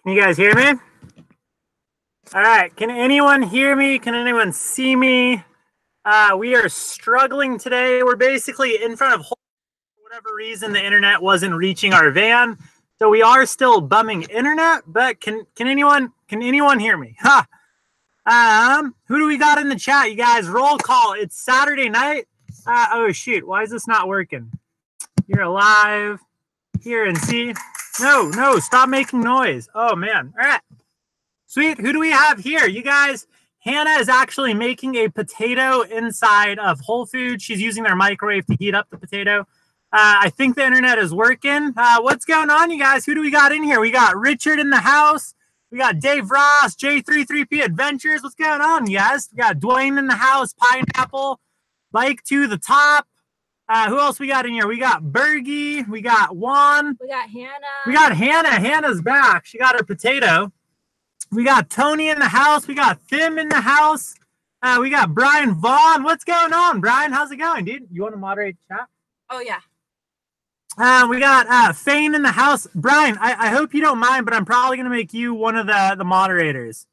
Can you guys hear me? All right. Can anyone hear me? Can anyone see me? We are struggling today. We're basically in front of, for whatever reason, the internet wasn't reaching our van. So we are still bumming internet, but can anyone hear me? Who do we got in the chat? You guys, roll call. It's Saturday night. Oh shoot, why is this not working? You're alive. Here and see. No, stop making noise. Oh man. All right. Sweet. Who do we have here? You guys, Hannah is actually making a potato inside of Whole Foods. She's using their microwave to heat up the potato. I think the internet is working. What's going on, you guys? Who do we got in here? We got Richard in the house. We got Dave Ross, J33P Adventures. What's going on, you guys? We got Dwayne in the house, Pineapple, Bike to the Top. Who else we got in here? We got Bergie. We got Juan. We got Hannah. We got Hannah. Hannah's back. She got her potato. We got Tony in the house. We got Tim in the house. We got Brian Vaughn. What's going on, Brian? How's it going, dude? You want to moderate the chat? Oh, yeah. We got Fane in the house. Brian, I hope you don't mind, but I'm probably going to make you one of the moderators.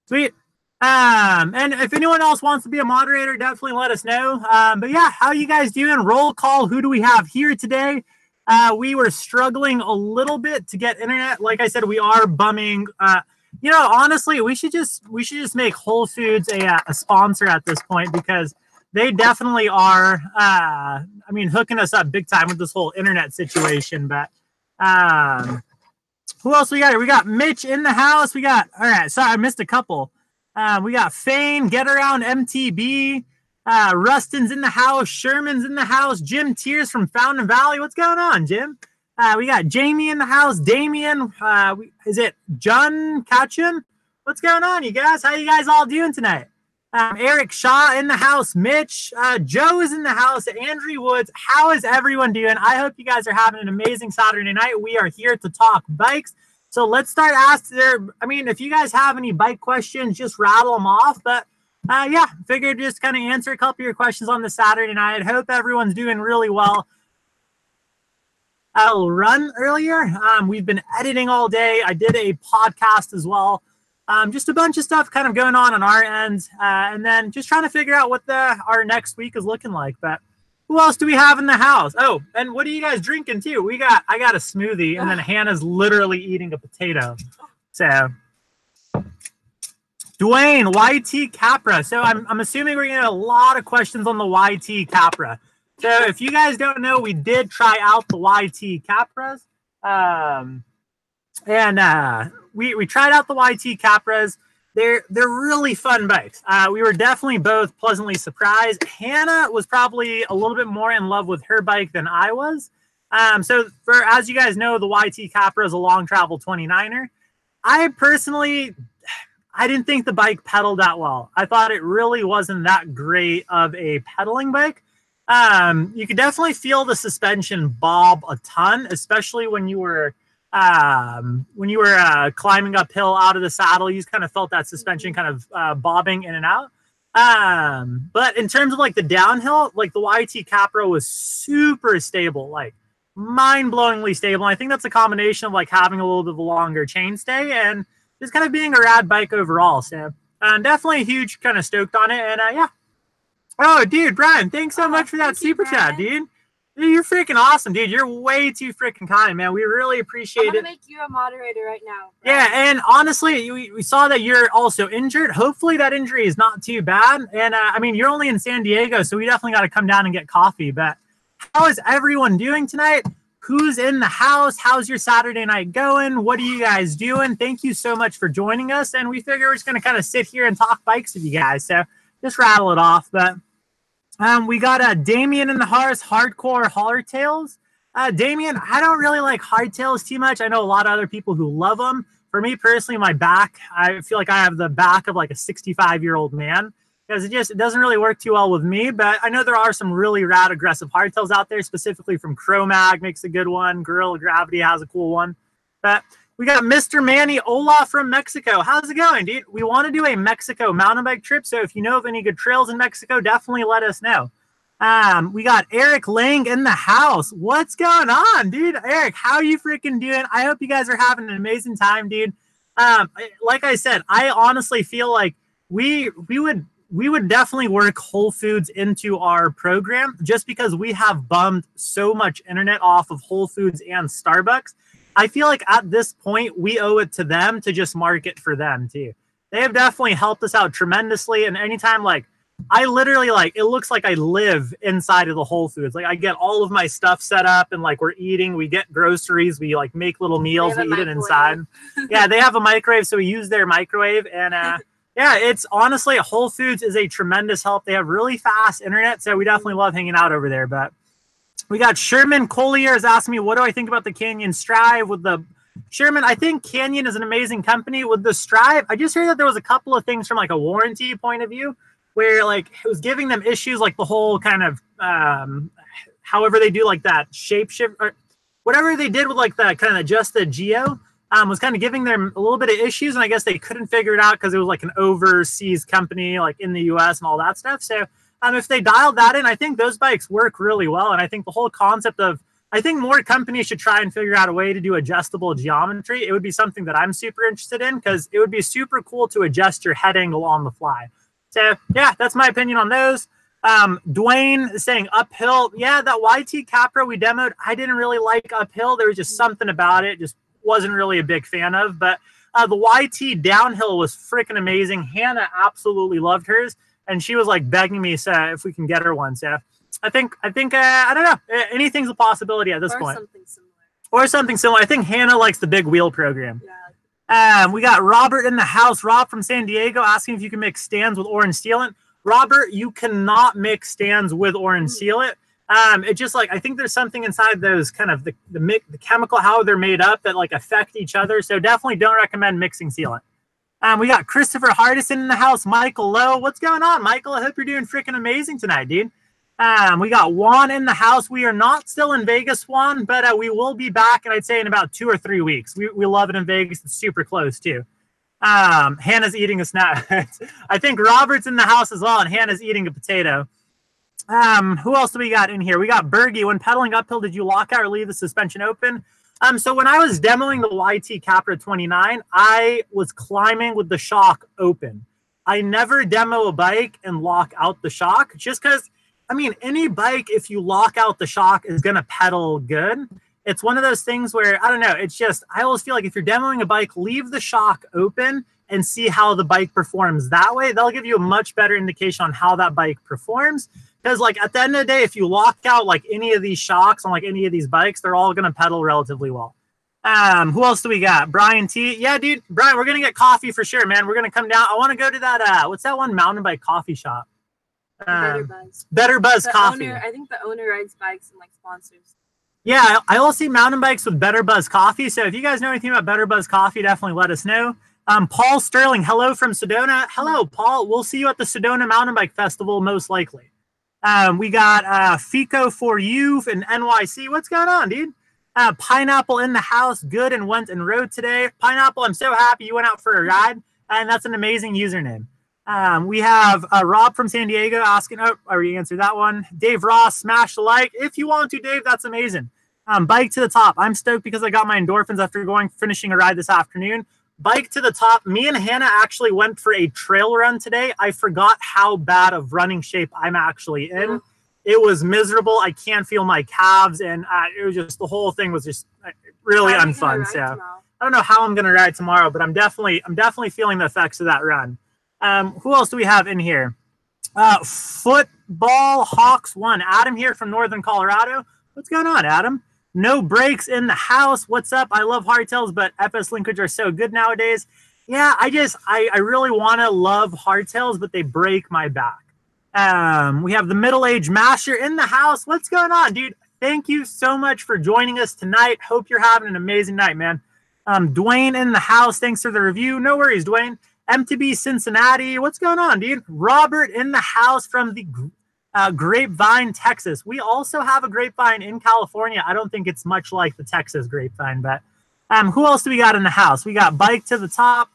Sweet. And if anyone else wants to be a moderator, definitely let us know. But yeah, how you guys doing? Roll call. Who do we have here today? We were struggling a little bit to get internet. Like I said, we are bumming. You know, honestly, we should just make Whole Foods a sponsor at this point, because they definitely are. I mean, hooking us up big time with this whole internet situation. But who else we got here? We got Mitch in the house. We got, all right. Sorry, I missed a couple. We got Fane, Get Around MTB, Rustin's in the house, Sherman's in the house, Jim Tears from Fountain Valley. What's going on, Jim? We got Jamie in the house, Damien. Is it John Catchin? What's going on, you guys? How you guys all doing tonight? Eric Shaw in the house, Mitch. Joe is in the house, Andrew Woods. How is everyone doing? I hope you guys are having an amazing Saturday night. We are here to talk bikes. So let's start asking there. I mean, if you guys have any bike questions, just rattle them off. But yeah, figured just kind of answer a couple of your questions on the Saturday night. Hope everyone's doing really well. I'll run earlier. We've been editing all day. I did a podcast as well. Just a bunch of stuff kind of going on our end. And then just trying to figure out what our next week is looking like. But who else do we have in the house? Oh, and what are you guys drinking too? I got a smoothie, and then Hannah's literally eating a potato. So, Dwayne, YT Capra. So I'm assuming we're getting a lot of questions on the YT Capra. So if you guys don't know, we did try out the YT Capras. We tried out the YT Capras. They're really fun bikes. We were definitely both pleasantly surprised. Hannah was probably a little bit more in love with her bike than I was. So as you guys know, the YT Capra is a long travel 29er. I didn't think the bike pedaled that well. I thought it really wasn't that great of a pedaling bike. You could definitely feel the suspension bob a ton, especially when you were climbing uphill out of the saddle. You just kind of felt that suspension kind of bobbing in and out. But in terms of like the downhill, like the YT Capra was super stable, like mind-blowingly stable. And I think that's a combination of like having a little bit of a longer chainstay and just kind of being a rad bike overall. So definitely huge, kind of stoked on it. And yeah. Oh, dude, Brian, thanks so much for that super chat, dude. Dude, you're freaking awesome, dude. You're way too freaking kind, man. We really appreciate it. I'm going to make you a moderator right now. Brian. Yeah, and honestly, we saw that you're also injured. Hopefully that injury is not too bad. And, I mean, you're only in San Diego, so we definitely got to come down and get coffee. But how is everyone doing tonight? Who's in the house? How's your Saturday night going? What are you guys doing? Thank you so much for joining us. And we figure we're just going to kind of sit here and talk bikes with you guys. So just rattle it off. But we got Damien in the house, Hardcore Hardtails. Damien, I don't really like hardtails too much. I know a lot of other people who love them. For me personally, my back, I feel like I have the back of like a 65-year-old man, because it doesn't really work too well with me. But I know there are some really rad aggressive hardtails out there, specifically from Chromag makes a good one. Gorilla Gravity has a cool one. But we got Mr. Manny Ola from Mexico. How's it going, dude? We want to do a Mexico mountain bike trip, so if you know of any good trails in Mexico, definitely let us know. We got Eric Lang in the house. What's going on, dude? Eric, how you freaking doing? I hope you guys are having an amazing time, dude. Like I said, I honestly feel like we would definitely work Whole Foods into our program just because we have bummed so much internet off of Whole Foods and Starbucks. I feel like at this point, we owe it to them to just market for them too. They have definitely helped us out tremendously. And anytime, like, I literally, like, it looks like I live inside of the Whole Foods. Like, I get all of my stuff set up and, like, we're eating, we get groceries, we, like, make little meals, we eat it inside. Yeah, they have a microwave, so we use their microwave. And, yeah, it's honestly, Whole Foods is a tremendous help. They have really fast internet, so we definitely love hanging out over there. But we got Sherman Collier is asking me, what do I think about the Canyon Strive with the Sherman? I think Canyon is an amazing company. With the Strive, I just heard that there was a couple of things from like a warranty point of view where like it was giving them issues, like the whole kind of however they do like that shape shift or whatever they did with like the kind of adjusted geo was kind of giving them a little bit of issues, and I guess they couldn't figure it out because it was like an overseas company like in the US and all that stuff. So if they dialed that in, I think those bikes work really well. And I think the whole concept of, I think more companies should try and figure out a way to do adjustable geometry. It would be something that I'm super interested in because it would be super cool to adjust your head angle on the fly. So yeah, that's my opinion on those. Dwayne is saying uphill. Yeah, that YT Capra we demoed, I didn't really like uphill. There was just something about it, just wasn't really a big fan of. But the YT downhill was freaking amazing. Hannah absolutely loved hers. And she was like begging me if we can get her one. So I think I don't know. Anything's a possibility at this point. Or something similar. I think Hannah likes the big wheel program. Yeah. We got Robert in the house. Rob from San Diego asking if you can mix stands with orange sealant. Robert, you cannot mix stands with orange sealant. It just like, I think there's something inside those kind of the chemical, how they're made up that like affect each other. So definitely don't recommend mixing sealant. We got Christopher Hardison in the house. Michael Lowe. What's going on, Michael? I hope you're doing freaking amazing tonight, dude. We got Juan in the house. We are not still in Vegas, Juan, but we will be back, and I'd say in about 2 or 3 weeks. We love it in Vegas. It's super close, too. Hannah's eating a snack. I think Robert's in the house as well, and Hannah's eating a potato. Who else do we got in here? We got Bergie. When pedaling uphill, did you lock out or leave the suspension open? So when I was demoing the YT Capra 29, I was climbing with the shock open. I never demo a bike and lock out the shock just because, I mean, any bike, if you lock out the shock, is going to pedal good. It's one of those things where, I don't know, it's just, I always feel like if you're demoing a bike, leave the shock open and see how the bike performs that way. They'll give you a much better indication on how that bike performs. Because, like, at the end of the day, if you lock out, like, any of these shocks on, like, any of these bikes, they're all going to pedal relatively well. Who else do we got? Brian T. Yeah, dude. Brian, we're going to get coffee for sure, man. We're going to come down. I want to go to that, what's that one mountain bike coffee shop? Better Buzz. Better Buzz Coffee. I think the owner rides bikes and, like, sponsors. Yeah, I will see mountain bikes with Better Buzz Coffee. So if you guys know anything about Better Buzz Coffee, definitely let us know. Paul Sterling, hello from Sedona. Hello, Paul. We'll see you at the Sedona Mountain Bike Festival, most likely. We got Fico for you in NYC. What's going on, dude? Pineapple in the house. Good and went and rode today. Pineapple, I'm so happy you went out for a ride. And that's an amazing username. We have Rob from San Diego asking, oh, I already answered that one. Dave Ross, smash the like. If you want to, Dave, that's amazing. Bike to the top. I'm stoked because I got my endorphins after finishing a ride this afternoon. Bike to the top. Me and Hannah actually went for a trail run today. I forgot how bad of running shape I'm actually in. It was miserable. I can't feel my calves, and it was just, the whole thing was just really unfun. So I don't know how I'm going to ride tomorrow, but I'm definitely feeling the effects of that run. Who else do we have in here? Football Hawks 1. Adam here from Northern Colorado. What's going on, Adam? No brakes in the house. What's up? I love hardtails, but FS linkage are so good nowadays. Yeah, I really want to love hardtails, but they break my back. We have the middle-aged master in the house. What's going on, dude? Thank you so much for joining us tonight. Hope you're having an amazing night, man. Dwayne in the house. Thanks for the review. No worries, Dwayne. MTB Cincinnati. What's going on, dude? Robert in the house from the Grapevine, Texas. We also have a Grapevine in California. I don't think it's much like the Texas Grapevine, but who else do we got in the house? We got Bike to the Top,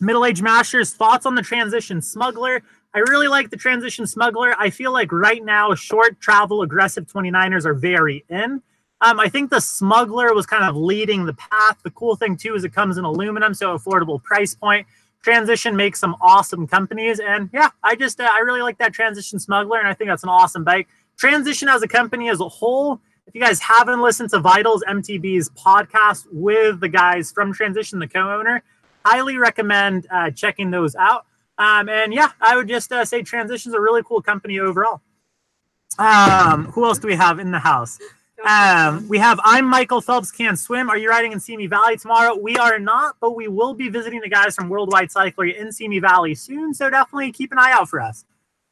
Middle-Aged Masters. Thoughts on the Transition Smuggler? I really like the Transition Smuggler. I feel like right now, short travel aggressive 29ers are very in. I think the Smuggler was kind of leading the path. The cool thing too is it comes in aluminum, so affordable price point. Transition makes some awesome companies, and yeah, I really like that Transition Smuggler, and I think that's an awesome bike. Transition as a company as a whole, if you guys haven't listened to Vitals MTB's podcast with the guys from Transition, the co-owner, highly recommend checking those out. And yeah, I would just say Transition's a really cool company overall. Who else do we have in the house? We have I'm Michael Phelps Can't Swim. Are you riding in Simi Valley tomorrow? We are not, but we will be visiting the guys from Worldwide Cycler in Simi Valley soon, so definitely keep an eye out for us.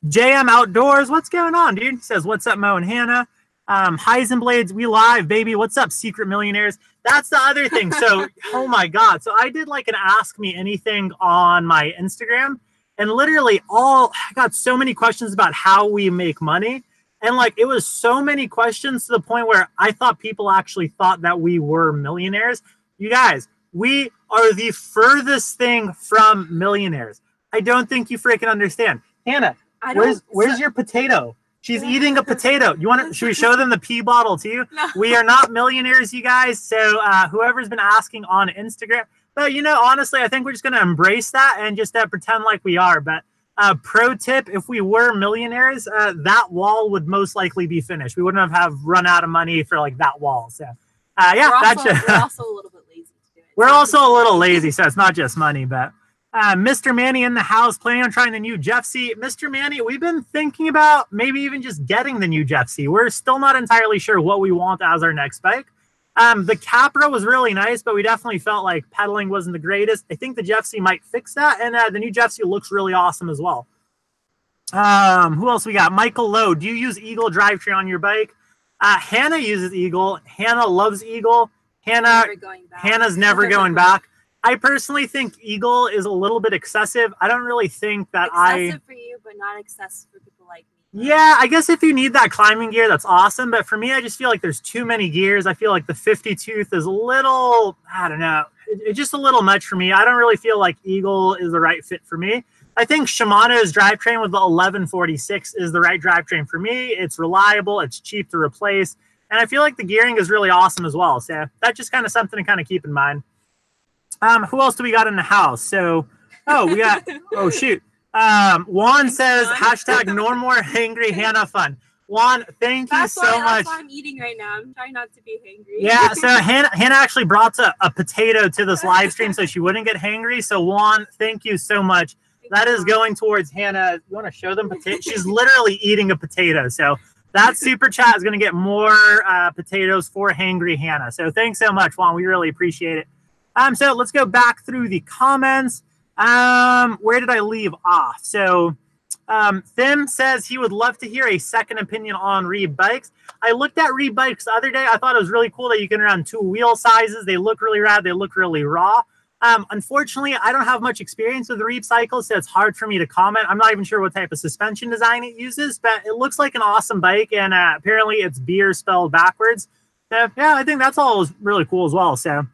JM Outdoors, what's going on, dude? He says, what's up, Mo and Hannah? Heisenblades, we live, baby. What's up, Secret Millionaires? That's the other thing. So, oh my God. So I did like an Ask Me Anything on my Instagram, and literally I got so many questions about how we make money. And like, it was so many questions to the point where I thought people actually thought that we were millionaires. You guys, we are the furthest thing from millionaires. I don't think you freaking understand. Hannah, where's your potato? She's eating a potato. Should we show them the pee bottle too? No. We are not millionaires, you guys. So whoever's been asking on Instagram, but honestly, I think we're just going to embrace that and just pretend like we are. But pro tip, if we were millionaires, that wall would most likely be finished. We wouldn't have run out of money for like that wall. So yeah, we're also a little bit lazy to do it. We're also a little lazy, so it's not just money. But Mr. Manny in the house, planning on trying the new Jeff C. Mr. Manny, we've been thinking about maybe even just getting the new Jeff C. We're still not entirely sure what we want as our next bike. The Capra was really nice, but we definitely felt like pedaling wasn't the greatest. I think the Jeff C might fix that, and the new Jeff C looks really awesome as well. Who else we got? Michael Lowe, do you use Eagle drivetrain on your bike? Hannah uses Eagle. Hannah loves Eagle. Hannah's never going back. I personally think Eagle is a little bit excessive. I don't really think that excessive for you, but not excessive for people like me. Yeah, I guess if you need that climbing gear, that's awesome. But for me, I just feel like there's too many gears. I feel like the 50 tooth is a little, I don't know, it's just a little much for me. I don't really feel like Eagle is the right fit for me. I think Shimano's drivetrain with the 1146 is the right drivetrain for me. It's reliable, it's cheap to replace, and I feel like the gearing is really awesome as well. So that's just kind of something to kind of keep in mind. Who else do we got in the house? So, we got, oh shoot. Juan says, hashtag no more hangry Hannah fun. Juan, thank you so much. That's why I'm eating right now. I'm trying not to be hangry. Yeah, so Hannah actually brought a potato to this live stream so she wouldn't get hangry. So Juan, thank you so much. That is going towards Hannah. You want to show them potato? She's literally eating a potato. So that super chat is going to get more potatoes for hangry Hannah. So thanks so much, Juan. We really appreciate it. So let's go back through the comments. Where did I leave off? So Thim says he would love to hear a second opinion on Reeb bikes. I looked at Reeb bikes the other day. I thought it was really cool that you can run 2 wheel sizes. They look really rad. They look really raw. Unfortunately, I don't have much experience with the Reeb cycles, so it's hard for me to comment. I'm not even sure what type of suspension design it uses, but it looks like an awesome bike, and apparently it's beer spelled backwards. So yeah, I think that's all really cool as well. So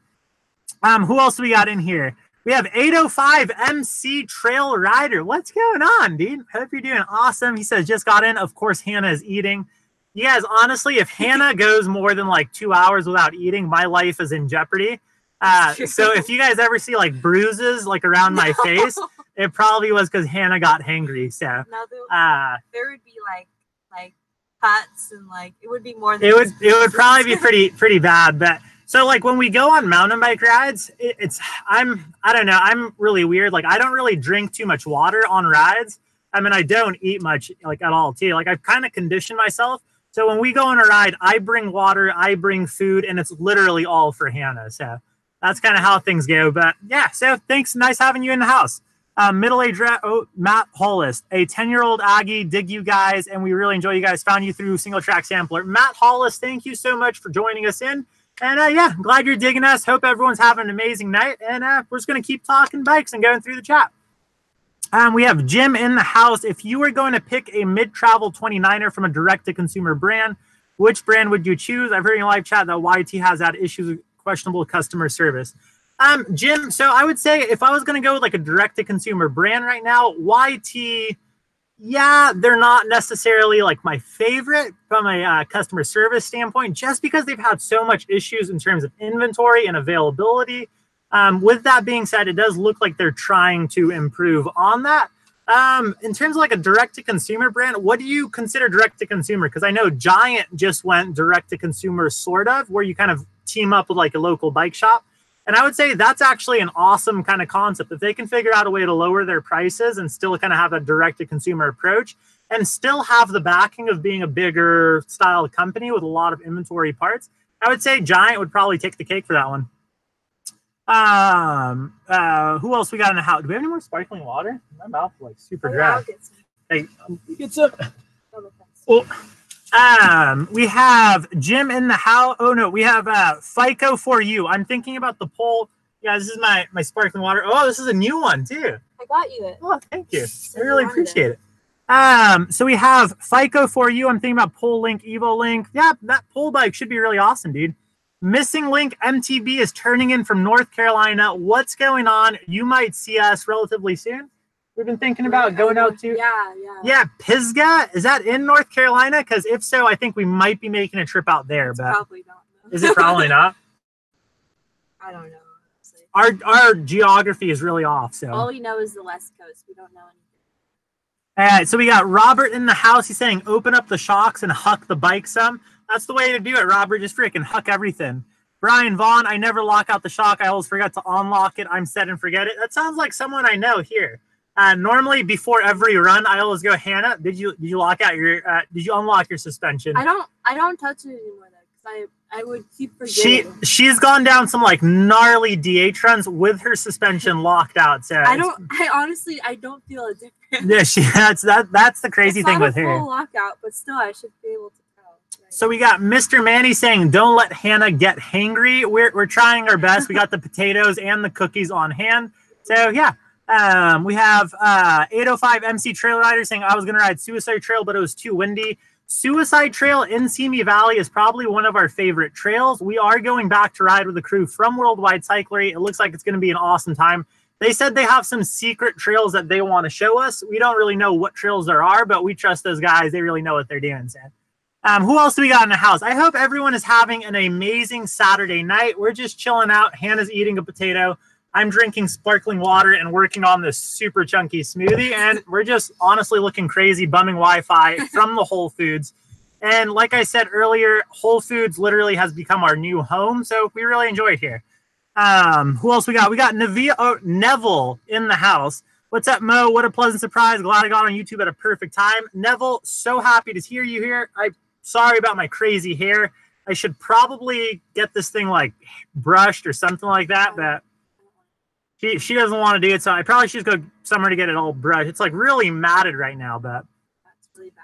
who else do we got in here? We have 805 MC Trail Rider. What's going on, dude? Hope you're doing awesome. He says, just got in. Of course, Hannah is eating. You guys, honestly, if Hannah goes more than like 2 hours without eating, my life is in jeopardy. So if you guys ever see like bruises like around my face, it probably was because Hannah got hangry. So there would be like cuts and like it would be more than it would probably be pretty bad. But so like when we go on mountain bike rides, I don't know, I'm really weird. Like I don't really drink too much water on rides. I mean, I don't eat much like at all too. Like I've kind of conditioned myself. So when we go on a ride, I bring water, I bring food, and it's literally all for Hannah. So that's kind of how things go. But yeah, so thanks. Nice having you in the house. Middle-aged Matt Hollis, a 10-year-old Aggie, dig you guys, and we really enjoy you guys. Found you through Single Track Sampler. Matt Hollis, thank you so much for joining us in. And yeah, glad you're digging us. Hope everyone's having an amazing night. And we're just going to keep talking bikes and going through the chat. We have Jim in the house. If you were going to pick a mid-travel 29er from a direct-to-consumer brand, which brand would you choose? I've heard in live chat that YT has had issues with questionable customer service. Jim, so I would say if I was going to go with like a direct-to-consumer brand right now, YT Yeah, they're not necessarily like my favorite from a customer service standpoint, just because they've had so much issues in terms of inventory and availability. With that being said, it does look like they're trying to improve on that. In terms of like a direct-to-consumer brand, what do you consider direct-to-consumer? Because I know Giant just went direct-to-consumer, sort of, where you kind of team up with like a local bike shop. And I would say that's actually an awesome kind of concept. If they can figure out a way to lower their prices and still kind of have a direct-to-consumer approach and still have the backing of being a bigger style company with a lot of inventory parts, I would say Giant would probably take the cake for that one. Who else we got in the house? Do we have any more sparkling water? My mouth is like super dry. Hey, get some. We have Jim in the house. Oh no, we have FICO for you. I'm thinking about the poll. Yeah, this is my sparkling water. Oh, this is a new one too. I got you it. Oh, thank you. I really appreciate it. So we have FICO for you. I'm thinking about Pole Link, Evo Link. Yeah, that pole bike should be really awesome, dude. Missing Link MTB is turning in from North Carolina. What's going on? You might see us relatively soon. We've been thinking about going out to Pisgah. Is that in North Carolina? Because if so, I think we might be making a trip out there. But probably not. Is it probably not? I don't know. Our geography is really off. So all we know is the West Coast. We don't know anything. All right, so we got Robert in the house. He's saying open up the shocks and huck the bike some. That's the way to do it, Robert. Just freaking huck everything. Brian Vaughn, I never lock out the shock. I always forget to unlock it. I'm set and forget it. That sounds like someone I know here. Normally, before every run, I always go, Hannah, did you lock out your? Did you unlock your suspension? I don't touch it anymore though, because I would keep forgetting. She's gone down some like gnarly DH runs with her suspension locked out. So I honestly don't feel a difference. Yeah, that's the crazy thing with her. It's not a full lockout, but still, I should be able to. So we got Mr. Manny saying, don't let Hannah get hangry. We're trying our best. We got the potatoes and the cookies on hand. So, yeah. We have 805 MC Trail Rider saying, I was going to ride Suicide Trail, but it was too windy. Suicide Trail in Simi Valley is probably one of our favorite trails. We are going back to ride with the crew from Worldwide Cyclery. It looks like it's going to be an awesome time. They said they have some secret trails that they want to show us. We don't really know what trails there are, but we trust those guys. They really know what they're doing, so. Who else do we got in the house? I hope everyone is having an amazing Saturday night. We're just chilling out. Hannah's eating a potato. I'm drinking sparkling water and working on this super chunky smoothie. And we're just honestly looking crazy, bumming Wi-Fi from the Whole Foods. And like I said earlier, Whole Foods literally has become our new home. So we really enjoy it here. Who else we got? We got Neville in the house. What's up, Mo? What a pleasant surprise. Glad I got on YouTube at a perfect time. Neville, so happy to hear you here. Sorry about my crazy hair. I should probably get this thing like brushed or something like that, but she doesn't want to do it, so I probably should go somewhere to get it all brushed. It's like really matted right now, but that's really bad.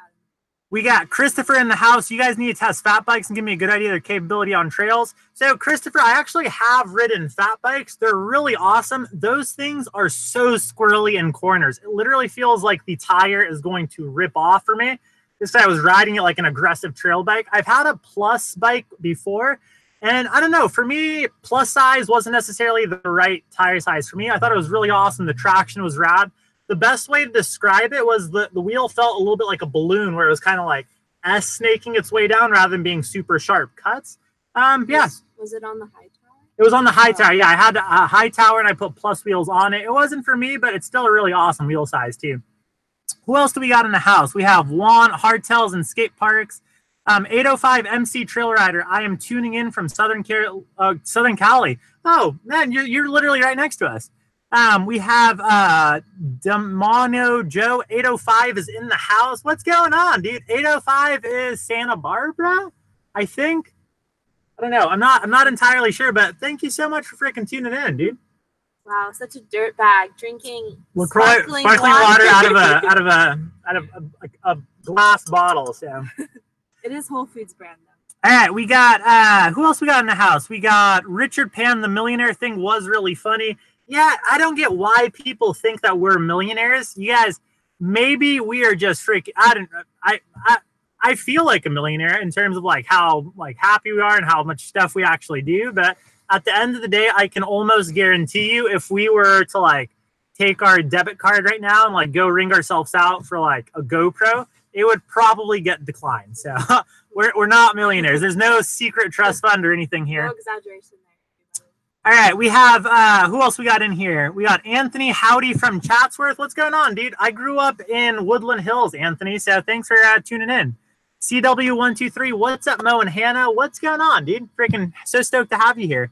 We got Christopher in the house. You guys need to test fat bikes and give me a good idea of their capability on trails. So Christopher, I actually have ridden fat bikes. They're really awesome. Those things are so squirrely in corners. It literally feels like the tire is going to rip off for me. This I was riding it like an aggressive trail bike. I've had a plus bike before, and I don't know. For me, plus size wasn't necessarily the right tire size for me. I thought it was really awesome. The traction was rad. The best way to describe it was the wheel felt a little bit like a balloon, where it was kind of like snaking its way down rather than being super sharp cuts. Yeah. Was it on the high tower? It was on the high tower. Yeah, I had a high tower and I put plus wheels on it. It wasn't for me, but it's still a really awesome wheel size too. Who else do we got in the house? We have Juan, Hardtails, and Skate Parks. 805 MC Trail Rider. I am tuning in from Southern Cali. Oh, man, you're literally right next to us. We have Demono Joe. 805 is in the house. What's going on, dude? 805 is Santa Barbara, I think. I don't know. I'm not entirely sure, but thank you so much for freaking tuning in, dude. Wow, such a dirt bag drinking sparkling water out of a glass bottle. So it is Whole Foods brand though. All right, we got who else we got in the house? We got Richard Pan. The millionaire thing was really funny. Yeah, I don't get why people think that we're millionaires. You guys, maybe we are just freaking. I feel like a millionaire in terms of like how like happy we are and how much stuff we actually do, but at the end of the day, I can almost guarantee you if we were to like take our debit card right now and like go ring ourselves out for like a GoPro, it would probably get declined. So we're not millionaires. There's no secret trust fund or anything here. No exaggeration there. All right, we have who else we got in here? We got Anthony Howdy from Chatsworth. What's going on, dude? I grew up in Woodland Hills, Anthony. So thanks for tuning in. CW123, what's up, Mo and Hannah? What's going on, dude? Freaking so stoked to have you here.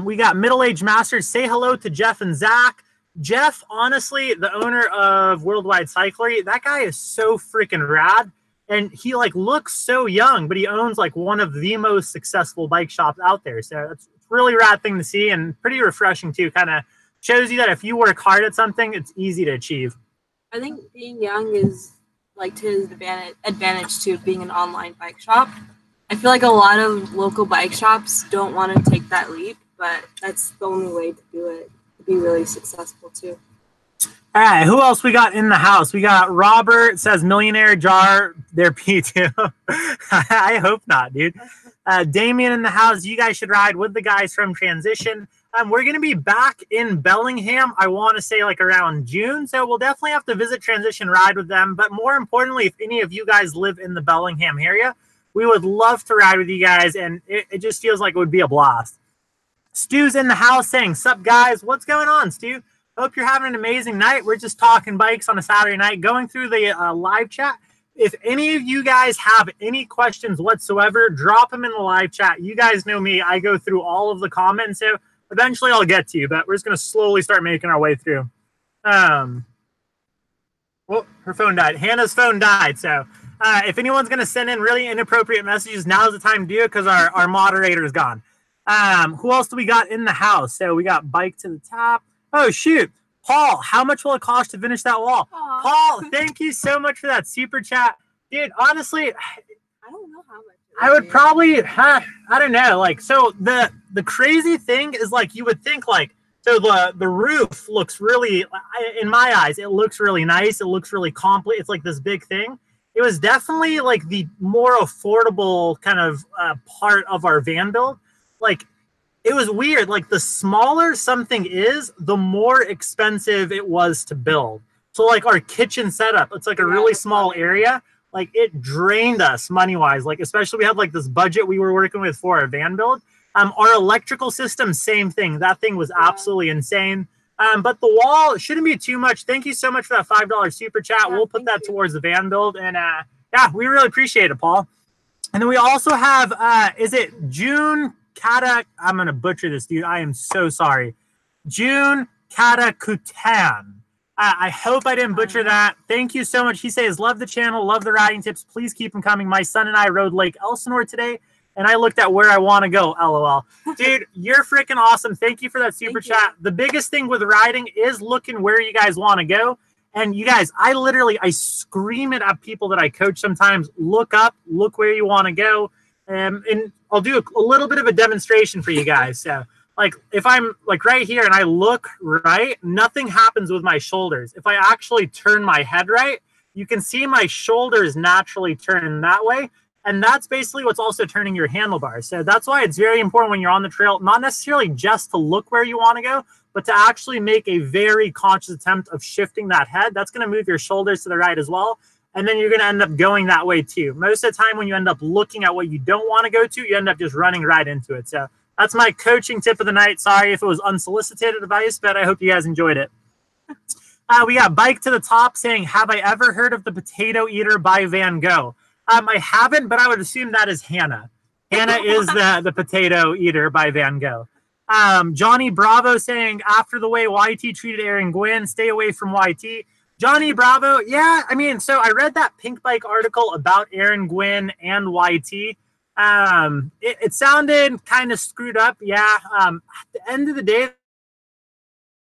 We got Middle Age Masters. Say hello to Jeff and Zach. Jeff, honestly, the owner of Worldwide Cyclery, that guy is so freaking rad. And he like looks so young, but he owns like one of the most successful bike shops out there. So it's a really rad thing to see and pretty refreshing too. Kind of shows you that if you work hard at something, it's easy to achieve. I think being young is like to his advantage to being an online bike shop. I feel like a lot of local bike shops don't want to take that leap, but that's the only way to do it, to be really successful too. All right, who else we got in the house? We got Robert, says millionaire jar, their P2. I hope not, dude. Damien in the house, you guys should ride with the guys from Transition. We're going to be back in Bellingham, I want to say like around June. So we'll definitely have to visit Transition, ride with them. But more importantly, if any of you guys live in the Bellingham area, we would love to ride with you guys. And it just feels like it would be a blast. Stu's in the house saying, sup guys, what's going on, Stu? Hope you're having an amazing night. We're just talking bikes on a Saturday night, going through the live chat. If any of you guys have any questions whatsoever, drop them in the live chat. You guys know me. I go through all of the comments. So eventually I'll get to you, but we're just going to slowly start making our way through. Well, her phone died. Hannah's phone died. So if anyone's going to send in really inappropriate messages, now's the time to do it because our moderator is gone. Who else do we got in the house? So we got Bike to the Top. Oh, shoot. Paul, how much will it cost to finish that wall? Aww. Paul, thank you so much for that super chat. Dude, honestly, I don't know how much. I would probably, I don't know. Like, so the crazy thing is like, you would think like, so the roof looks really, in my eyes, it looks really nice. It looks really complete. It's like this big thing. It was definitely like the more affordable kind of part of our van build. Like, it was weird. Like the smaller something is, the more expensive it was to build. So like our kitchen setup, it's like a really small area. Like it drained us money-wise. Like especially we had like this budget we were working with for our van build. Our electrical system, same thing. That thing was absolutely insane. But the wall shouldn't be too much. Thank you so much for that $5 super chat. Yeah, we'll put that towards the van build. And yeah, we really appreciate it, Paul. And then we also have, is it June Kata, I'm going to butcher this, dude. I am so sorry. June Katakutan. I hope I didn't butcher that. Thank you so much. He says, love the channel, love the riding tips. Please keep them coming. My son and I rode Lake Elsinore today, and I looked at where I want to go, LOL. Dude, you're freaking awesome. Thank you for that super chat. The biggest thing with riding is looking where you guys want to go. And you guys, I scream it at people that I coach sometimes. Look up, look where you want to go. And I'll do a little bit of a demonstration for you guys. So, like, if I'm like right here and I look right, nothing happens with my shoulders. If I actually turn my head right, you can see my shoulders naturally turn that way. And that's basically what's also turning your handlebars. So that's why it's very important when you're on the trail, not necessarily just to look where you want to go, but to actually make a very conscious attempt of shifting that head. That's going to move your shoulders to the right as well. And then you're going to end up going that way too. Most of the time when you end up looking at what you don't want to go to, you end up just running right into it. So that's my coaching tip of the night. Sorry if it was unsolicited advice, but I hope you guys enjoyed it. We got Bike to the Top saying, have I ever heard of the Potato Eater by Van Gogh? I haven't, but I would assume that is Hannah. Hannah is the Potato Eater by Van Gogh. Johnny Bravo saying, after the way YT treated Aaron Gwynn, stay away from YT. Johnny Bravo, yeah, I mean, so I read that Pink Bike article about Aaron Gwynn and YT. It sounded kind of screwed up, yeah. At the end of the day,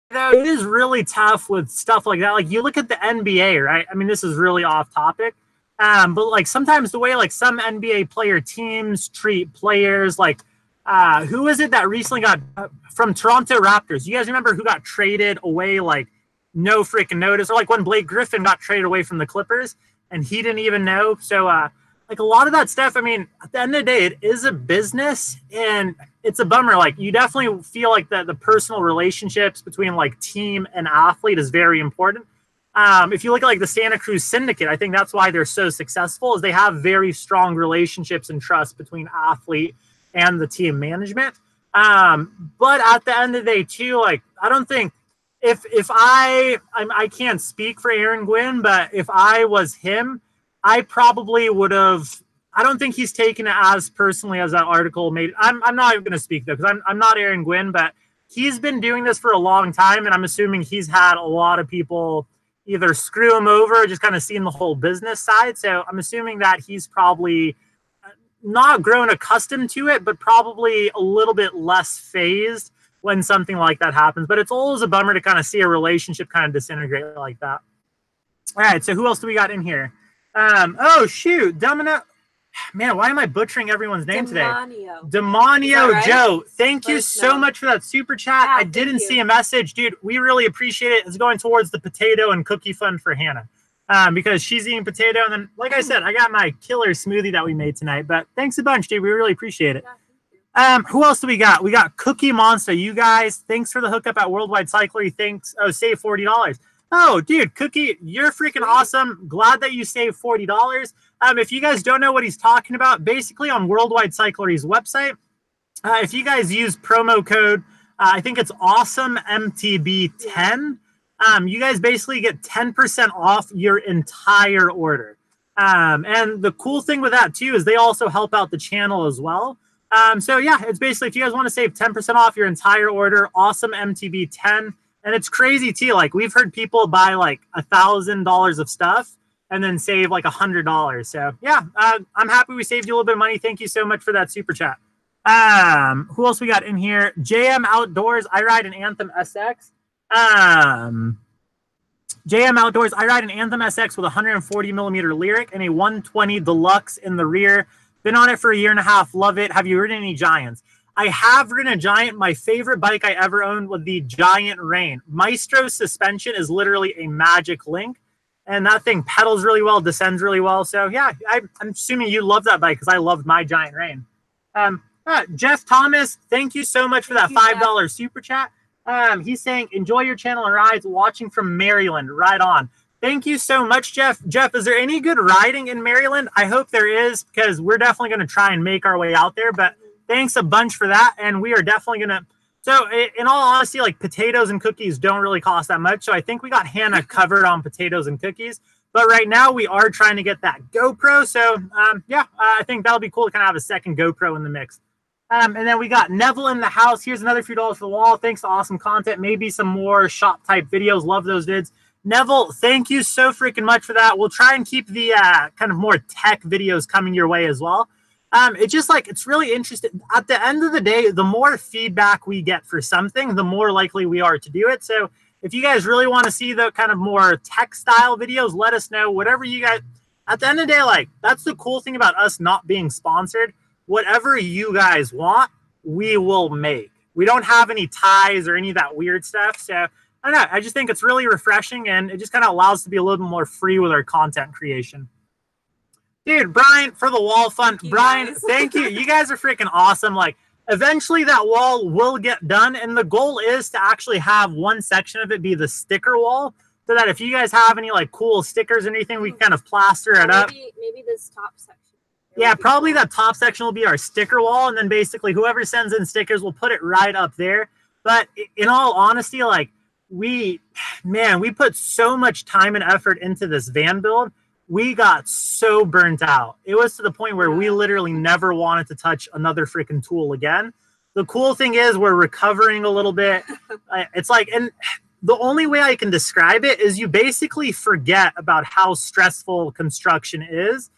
though, it is really tough with stuff like that. Like, you look at the NBA, right? I mean, this is really off topic. But, like, sometimes the way, like, some NBA player teams treat players, like, who is it that recently got from Toronto Raptors? You guys remember who got traded away, like, no freaking notice, or like when Blake Griffin got traded away from the Clippers and he didn't even know. So like a lot of that stuff, I mean, at the end of the day, it is a business, and it's a bummer. Like, you definitely feel like the personal relationships between like team and athlete is very important. If you look at like the Santa Cruz Syndicate, I think that's why they're so successful, is they have very strong relationships and trust between athlete and the team management. But at the end of the day too, like, I don't think if I can't speak for Aaron Gwynn, but if I was him, I probably would have. I don't think he's taken it as personally as that article made. I'm not even going to speak though, because I'm not Aaron Gwynn, but he's been doing this for a long time, and I'm assuming he's had a lot of people either screw him over or just kind of seeing the whole business side. So I'm assuming that he's probably not grown accustomed to it, but probably a little bit less phased when something like that happens. But it's always a bummer to kind of see a relationship kind of disintegrate like that. All right, so who else do we got in here? Oh, shoot. Domino. Man, why am I butchering everyone's name today? Demonio right? Joe. Thank you so much for that super chat. Yeah, I didn't see a message. Dude, we really appreciate it. It's going towards the potato and cookie fund for Hannah. Because she's eating potato. And then, like I said, I got my killer smoothie that we made tonight. But thanks a bunch, dude. We really appreciate it. Who else do we got? We got Cookie Monster. You guys, thanks for the hookup at Worldwide Cyclery. Thanks. Oh, save $40. Oh, dude, Cookie, you're freaking awesome. Glad that you saved $40. If you guys don't know what he's talking about, basically on Worldwide Cyclery's website, if you guys use promo code, I think it's awesome MTB10, you guys basically get 10% off your entire order. And the cool thing with that too is they also help out the channel as well. So yeah, it's basically if you guys want to save 10% off your entire order, awesome MTB10. And it's crazy too. Like, we've heard people buy like $1,000 of stuff and then save like $100. So yeah, I'm happy we saved you a little bit of money. Thank you so much for that super chat. Who else we got in here? JM Outdoors. I ride an Anthem SX. JM Outdoors. I ride an Anthem SX with a 140 millimeter Lyric and a 120 Deluxe in the rear. Been on it for a year and a half. Love it. Have you ridden any Giants? I have ridden a Giant. My favorite bike I ever owned was the Giant Rain. Maestro suspension is literally a magic link, and that thing pedals really well, descends really well. So yeah, I'm assuming you love that bike because I loved my Giant Rain. Jeff Thomas, thank you so much for that $5 super chat. He's saying, enjoy your channel and rides, watching from Maryland. Right on. Thank you so much, Jeff. Jeff, is there any good riding in Maryland? I hope there is, because we're definitely going to try and make our way out there, but thanks a bunch for that. And we are definitely going to. So in all honesty, like, potatoes and cookies don't really cost that much. So I think we got Hannah covered on potatoes and cookies. But right now we are trying to get that GoPro. So yeah, I think that'll be cool to kind of have a second GoPro in the mix. And then we got Neville in the house. Here's another few dollars for the wall. Thanks to awesome content. Maybe some more shop type videos. Love those vids. Neville, thank you so freaking much for that. We'll try and keep the kind of more tech videos coming your way as well. It's just like, it's really interesting. At the end of the day, the more feedback we get for something, the more likely we are to do it. So if you guys really want to see the kind of more tech style videos, let us know. Whatever you guys, at the end of the day, like, that's the cool thing about us not being sponsored. Whatever you guys want, we will make. We don't have any ties or any of that weird stuff. So I don't know. I just think it's really refreshing, and it just kind of allows us to be a little bit more free with our content creation. Dude, Brian, for the wall fund. Brian, thank you. You guys are freaking awesome. Like, eventually that wall will get done, and the goal is to actually have one section of it be the sticker wall, so that if you guys have any like cool stickers or anything, we can kind of plaster it up. Maybe this top section. Yeah, probably that top section will be our sticker wall, and then basically whoever sends in stickers, we'll put it right up there. But in all honesty, like, we put so much time and effort into this van build. We got so burnt out. It was to the point where we literally never wanted to touch another freaking tool again. The cool thing is we're recovering a little bit. It's like, and the only way I can describe it is you basically forget about how stressful construction is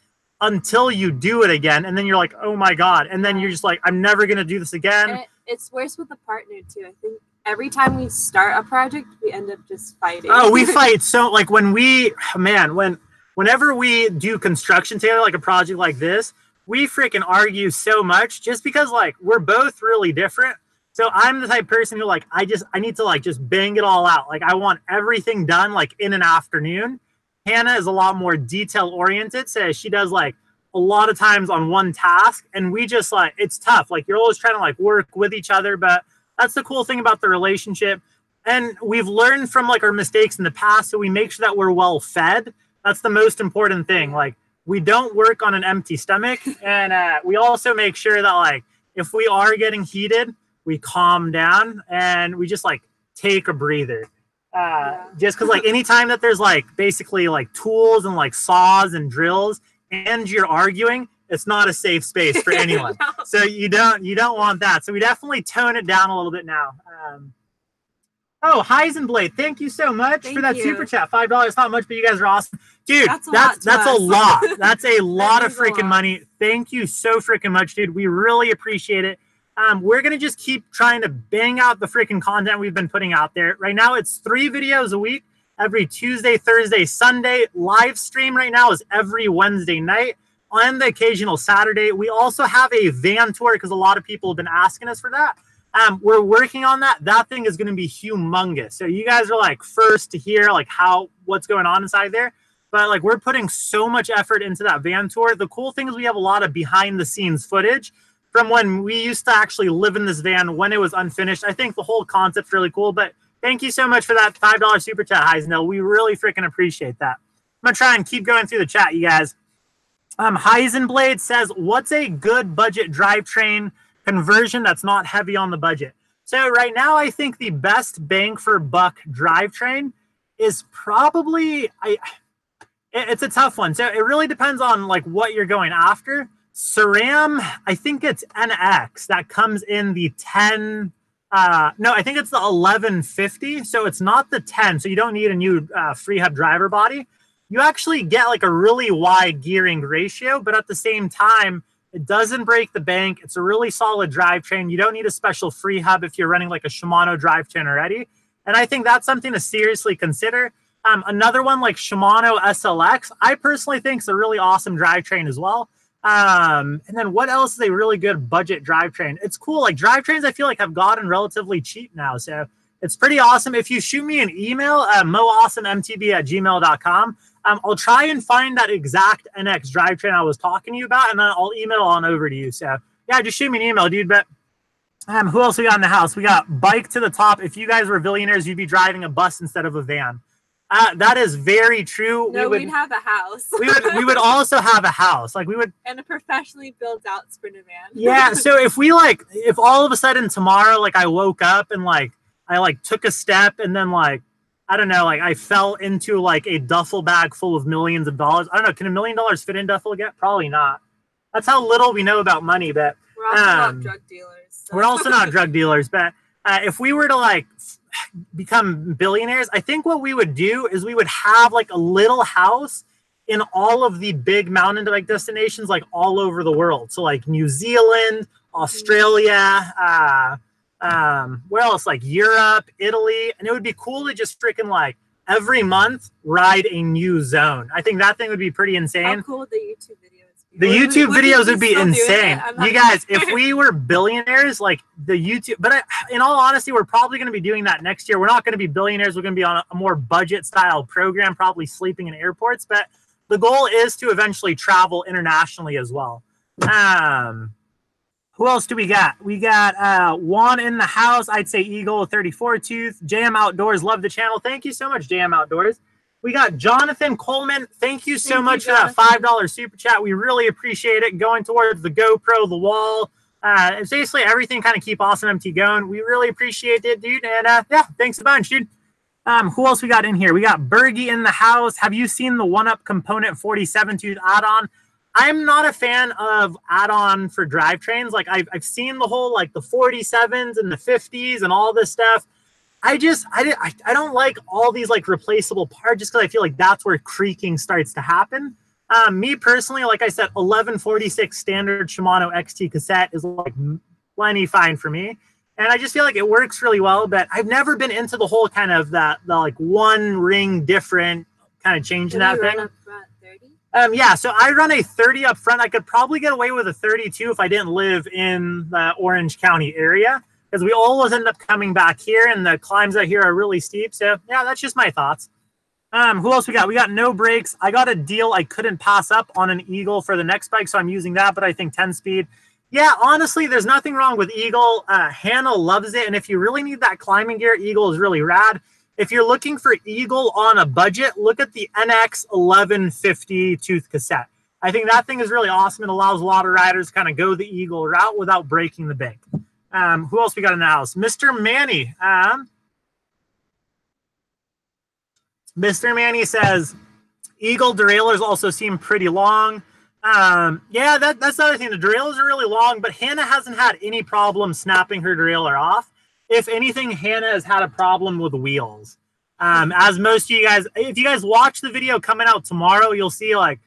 until you do it again, and then you're like, oh my god, and then you're just like, I'm never gonna do this again. And it's worse with a partner too. I think every time we start a project, we end up just fighting. Oh, we fight. So like whenever we do construction together, like a project like this, we freaking argue so much just because like we're both really different. So I'm the type of person who like, I need to like just bang it all out. Like, I want everything done like in an afternoon. Hannah is a lot more detail oriented, so she does like a a lot of times on one task, and we just like, it's tough. Like you're always trying to like work with each other, but that's the cool thing about the relationship. And we've learned from like our mistakes in the past, so we make sure that we're well fed. That's the most important thing. Like we don't work on an empty stomach, and we also make sure that like if we are getting heated, we calm down and we just like take a breather. Just because like anytime that there's like basically like tools and like saws and drills and you're arguing, it's not a safe space for anyone. No. So you don't want that. So we definitely tone it down a little bit now. Oh, Heisenblade, thank you so much for that super chat. $5, not much, but you guys are awesome. Dude, that's a lot. That's a lot of freaking money. Thank you so freaking much, dude. We really appreciate it. We're going to just keep trying to bang out the freaking content we've been putting out there. Right now, it's 3 videos a week, every Tuesday, Thursday, Sunday. Live stream right now is every Wednesday night, on the occasional Saturday. We also have a van tour because a lot of people have been asking us for that. We're working on that. That thing is going to be humongous. So you guys are like first to hear like what's going on inside there. But like we're putting so much effort into that van tour. The cool thing is we have a lot of behind the scenes footage from when we used to actually live in this van when it was unfinished. I think the whole concept's really cool. But thank you so much for that $5 super chat, Heisnell. We really freaking appreciate that. I'm going to try and keep going through the chat, you guys. Heisenblade says, what's a good budget drivetrain conversion that's not heavy on the budget? So right now, I think the best bang for buck drivetrain is probably, it's a tough one. So it really depends on like what you're going after. SRAM, I think it's NX that comes in the 10. No, I think it's the 1150. So it's not the 10. So you don't need a new free hub driver body. You actually get like a really wide gearing ratio, but at the same time, it doesn't break the bank. It's a really solid drivetrain. You don't need a special free hub if you're running like a Shimano drivetrain already. And I think that's something to seriously consider. Another one like Shimano SLX, I personally think is a really awesome drivetrain as well. And then what else is a really good budget drivetrain? It's cool. Like drivetrains, I feel like have gotten relatively cheap now. So it's pretty awesome. If you shoot me an email at moawesomemtb@gmail.com, I'll try and find that exact NX drivetrain I was talking to you about, and then I'll email on over to you. So yeah, just shoot me an email, dude. But who else we got in the house? We got Bike to the Top. If you guys were billionaires, you'd be driving a bus instead of a van. That is very true. No, we'd have a house. we would also have a house. Like we would, and a professionally built out Sprinter van. Yeah. So if all of a sudden tomorrow, like I woke up and like I like took a step and then like, I don't know, like I fell into like a duffel bag full of millions of dollars. I don't know. Can $1 million fit in duffel again? Probably not. That's how little we know about money. But we're also not drug dealers. So. We're also not drug dealers. But if we were to like become billionaires, I think what we would do is we would have like a little house in all of the big mountain bike destinations, like all over the world. So like New Zealand, Australia, where else? Like Europe, Italy. And it would be cool to just freaking like every month ride a new zone. I think that thing would be pretty insane. How cool would the YouTube videos be? The YouTube videos would be insane. You guys, if we were billionaires, like the YouTube, but in all honesty, we're probably going to be doing that next year. We're not going to be billionaires. We're going to be on a more budget style program, probably sleeping in airports. But the goal is to eventually travel internationally as well. Who else do we got? We got Juan in the house. I'd say Eagle 34 Tooth. JM Outdoors. Love the channel. Thank you so much, JM Outdoors. We got Jonathan Coleman. Thank you so much for that $5 super chat. We really appreciate it. Going towards the GoPro, the wall. It's basically everything kind of keep Awesome MT going. We really appreciate it, dude. And yeah, thanks a bunch, dude. Who else we got in here? We got Bergie in the house. Have you seen the 1UP Component 47 Tooth add-on? I'm not a fan of add-on for drivetrains. Like I've seen the whole like the 47s and the 50s and all this stuff. I don't like all these like replaceable parts just because I feel like that's where creaking starts to happen. Me personally, like I said, 1146 standard Shimano XT cassette is like plenty fine for me. And I just feel like it works really well, but I've never been into the whole kind of the like one ring different kind of changing that thing. Yeah, so I run a 30 up front. I could probably get away with a 32 if I didn't live in the Orange County area, because we always end up coming back here, and the climbs out here are really steep. So, yeah, that's just my thoughts. Who else we got? We got No Brakes. I got a deal I couldn't pass up on an Eagle for the next bike, so I'm using that, but I think 10-speed. Yeah, honestly, there's nothing wrong with Eagle. Hannah loves it, and if you really need that climbing gear, Eagle is really rad. If you're looking for Eagle on a budget, look at the NX 1150 tooth cassette. I think that thing is really awesome. It allows a lot of riders to kind of go the Eagle route without breaking the bank. Who else we got in the house? Mr. Manny. Mr. Manny says, Eagle derailleurs also seem pretty long. Yeah, that's the other thing. The derailleurs are really long, but Hannah hasn't had any problem snapping her derailleur off. If anything, Hannah has had a problem with wheels. As most of you guys, if you guys watch the video coming out tomorrow, you'll see like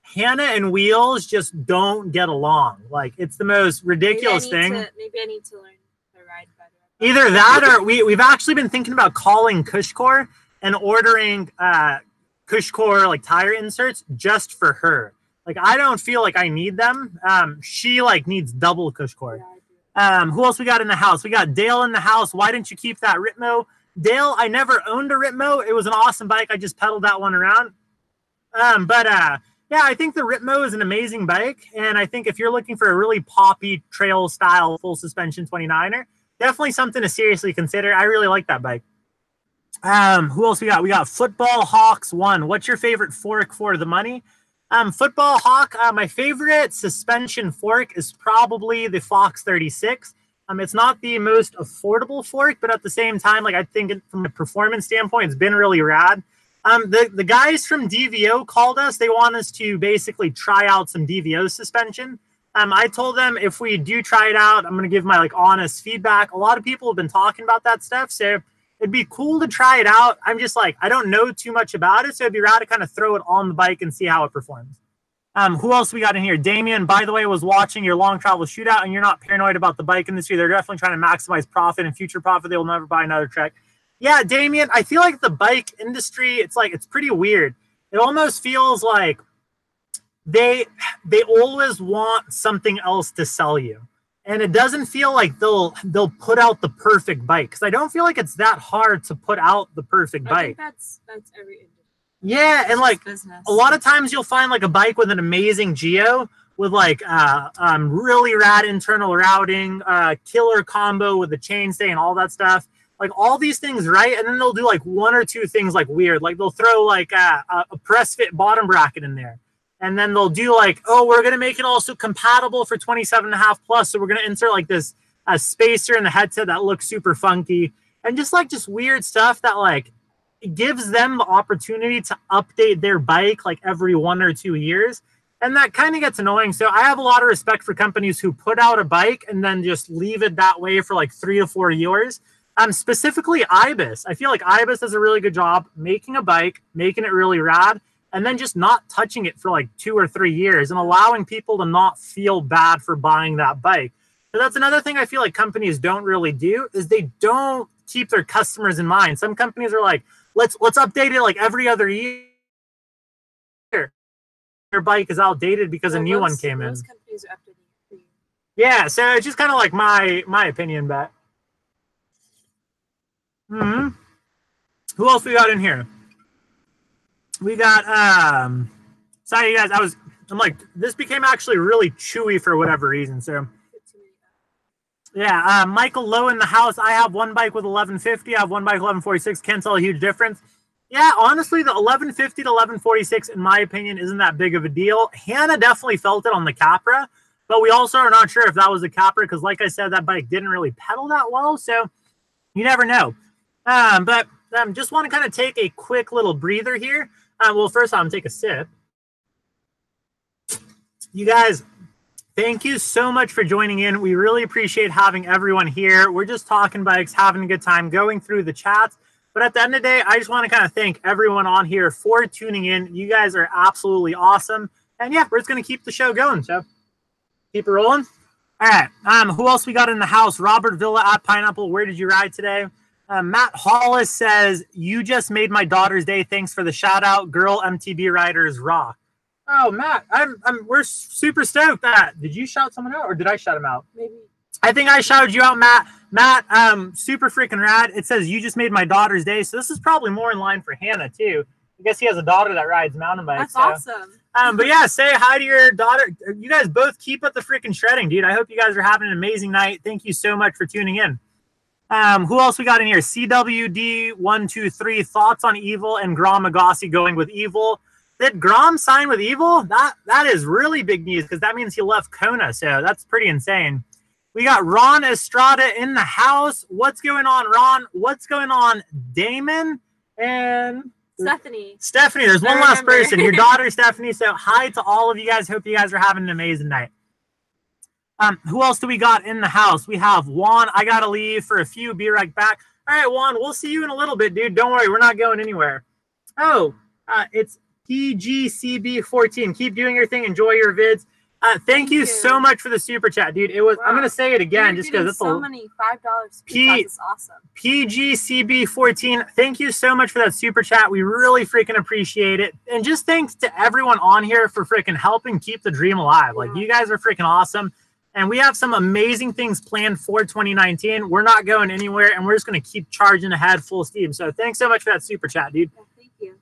Hannah and wheels just don't get along. Like it's the most ridiculous thing. Maybe I need to learn to ride better. Either that or we've actually been thinking about calling Cushcore and ordering Cushcore like tire inserts just for her. Like I don't feel like I need them. She like needs double Cushcore. Who else we got in the house? We got Dale in the house. Why didn't you keep that Ritmo? Dale, I never owned a Ritmo. It was an awesome bike. I just pedaled that one around. Yeah, I think the Ritmo is an amazing bike. And I think if you're looking for a really poppy trail style full suspension 29er, definitely something to seriously consider. I really like that bike. Who else we got? We got Football Hawks 1. What's your favorite fork for the money? Football Hawk, my favorite suspension fork is probably the Fox 36. It's not the most affordable fork, but at the same time, like I think from a performance standpoint, it's been really rad. The guys from DVO called us. They want us to basically try out some DVO suspension. I told them if we do try it out, I'm going to give my like honest feedback. A lot of people have been talking about that stuff, so it'd be cool to try it out. I'm just like, I don't know too much about it, so it'd be rad to kind of throw it on the bike and see how it performs. Who else we got in here? Damien, by the way, was watching your long travel shootout, and you're not paranoid about the bike industry. They're definitely trying to maximize profit and future profit. They will never buy another Trek. Yeah, Damien, I feel like the bike industry, it's pretty weird. It almost feels like they always want something else to sell you. And it doesn't feel like they'll put out the perfect bike, because I don't feel like it's that hard to put out the perfect bike. I think that's every industry. Yeah, and like business. A lot of times you'll find like a bike with an amazing geo with like really rad internal routing, killer combo with the chainstay and all that stuff. Like all these things, right? And then they'll do like one or two things like weird. Like they'll throw like a press fit bottom bracket in there. And then they'll do like, oh, we're going to make it also compatible for 27.5 plus. So we're going to insert like this spacer in the headset that looks super funky. And just weird stuff that like it gives them the opportunity to update their bike like every 1 or 2 years. And that kind of gets annoying. So I have a lot of respect for companies who put out a bike and then just leave it that way for like 3 to 4 years. Specifically Ibis. I feel like Ibis does a really good job making a bike, making it really rad, and then just not touching it for like 2 or 3 years and allowing people to not feel bad for buying that bike. So that's another thing I feel like companies don't really do, is they don't keep their customers in mind. Some companies are like, let's update it like every other year. Your bike is outdated because a new one came in. Most companies are updating it for you. Yeah, so it's just kind of like my opinion, but who else we got in here? We got sorry you guys, I'm like, this became actually really chewy for whatever reason. So yeah, Michael Lowe in the house. I have one bike with 1150. I have one bike 1146. Can't tell a huge difference. Yeah, honestly, the 1150 to 1146, in my opinion, isn't that big of a deal. Hannah definitely felt it on the Capra, but we also are not sure if that was the Capra because, like I said, that bike didn't really pedal that well, so you never know. But just want to kind of take a quick little breather here. Well, first I'm going to take a sip. You guys, thank you so much for joining in. We really appreciate having everyone here. We're just talking bikes, having a good time, going through the chats. But at the end of the day, I just want to kind of thank everyone on here for tuning in. You guys are absolutely awesome. And yeah, we're just going to keep the show going. So keep it rolling. All right. Who else we got in the house? Robert Villa at Pineapple. Where did you ride today? Matt Hollis says, you just made my daughter's day. Thanks for the shout out. Girl MTB riders rock. Oh, Matt, we're super stoked. Did you shout someone out or did I shout him out? Maybe. I think I shouted you out, Matt. Matt, super freaking rad. It says you just made my daughter's day. So this is probably more in line for Hannah too. I guess he has a daughter that rides mountain bikes. That's awesome. But yeah, say hi to your daughter. You guys both keep up the freaking shredding, dude. I hope you guys are having an amazing night. Thank you so much for tuning in. Who else we got in here? CWD123, thoughts on Evil and Grom Agassi going with Evil. Did Grom sign with Evil? That is really big news because that means he left Kona, so that's pretty insane. We got Ron Estrada in the house. What's going on, Ron? What's going on, Damon? And Stephanie, there's one last person. Your daughter, Stephanie. So hi to all of you guys. Hope you guys are having an amazing night. Who else do we got in the house? We have Juan. I got to leave for a few. Be right back. All right, Juan, we'll see you in a little bit, dude. Don't worry. We're not going anywhere. Oh, it's PGCB14. Keep doing your thing. Enjoy your vids. Thank you so much for the super chat, dude. It was. Wow. I'm gonna say it again just because it's so many $5 super chats. It's awesome. PGCB14. Thank you so much for that super chat. We really freaking appreciate it. And just thanks to everyone on here for freaking helping keep the dream alive. Like you guys are freaking awesome. And we have some amazing things planned for 2019. We're not going anywhere, and we're just gonna keep charging ahead full steam. So thanks so much for that super chat, dude. Yeah, thank you.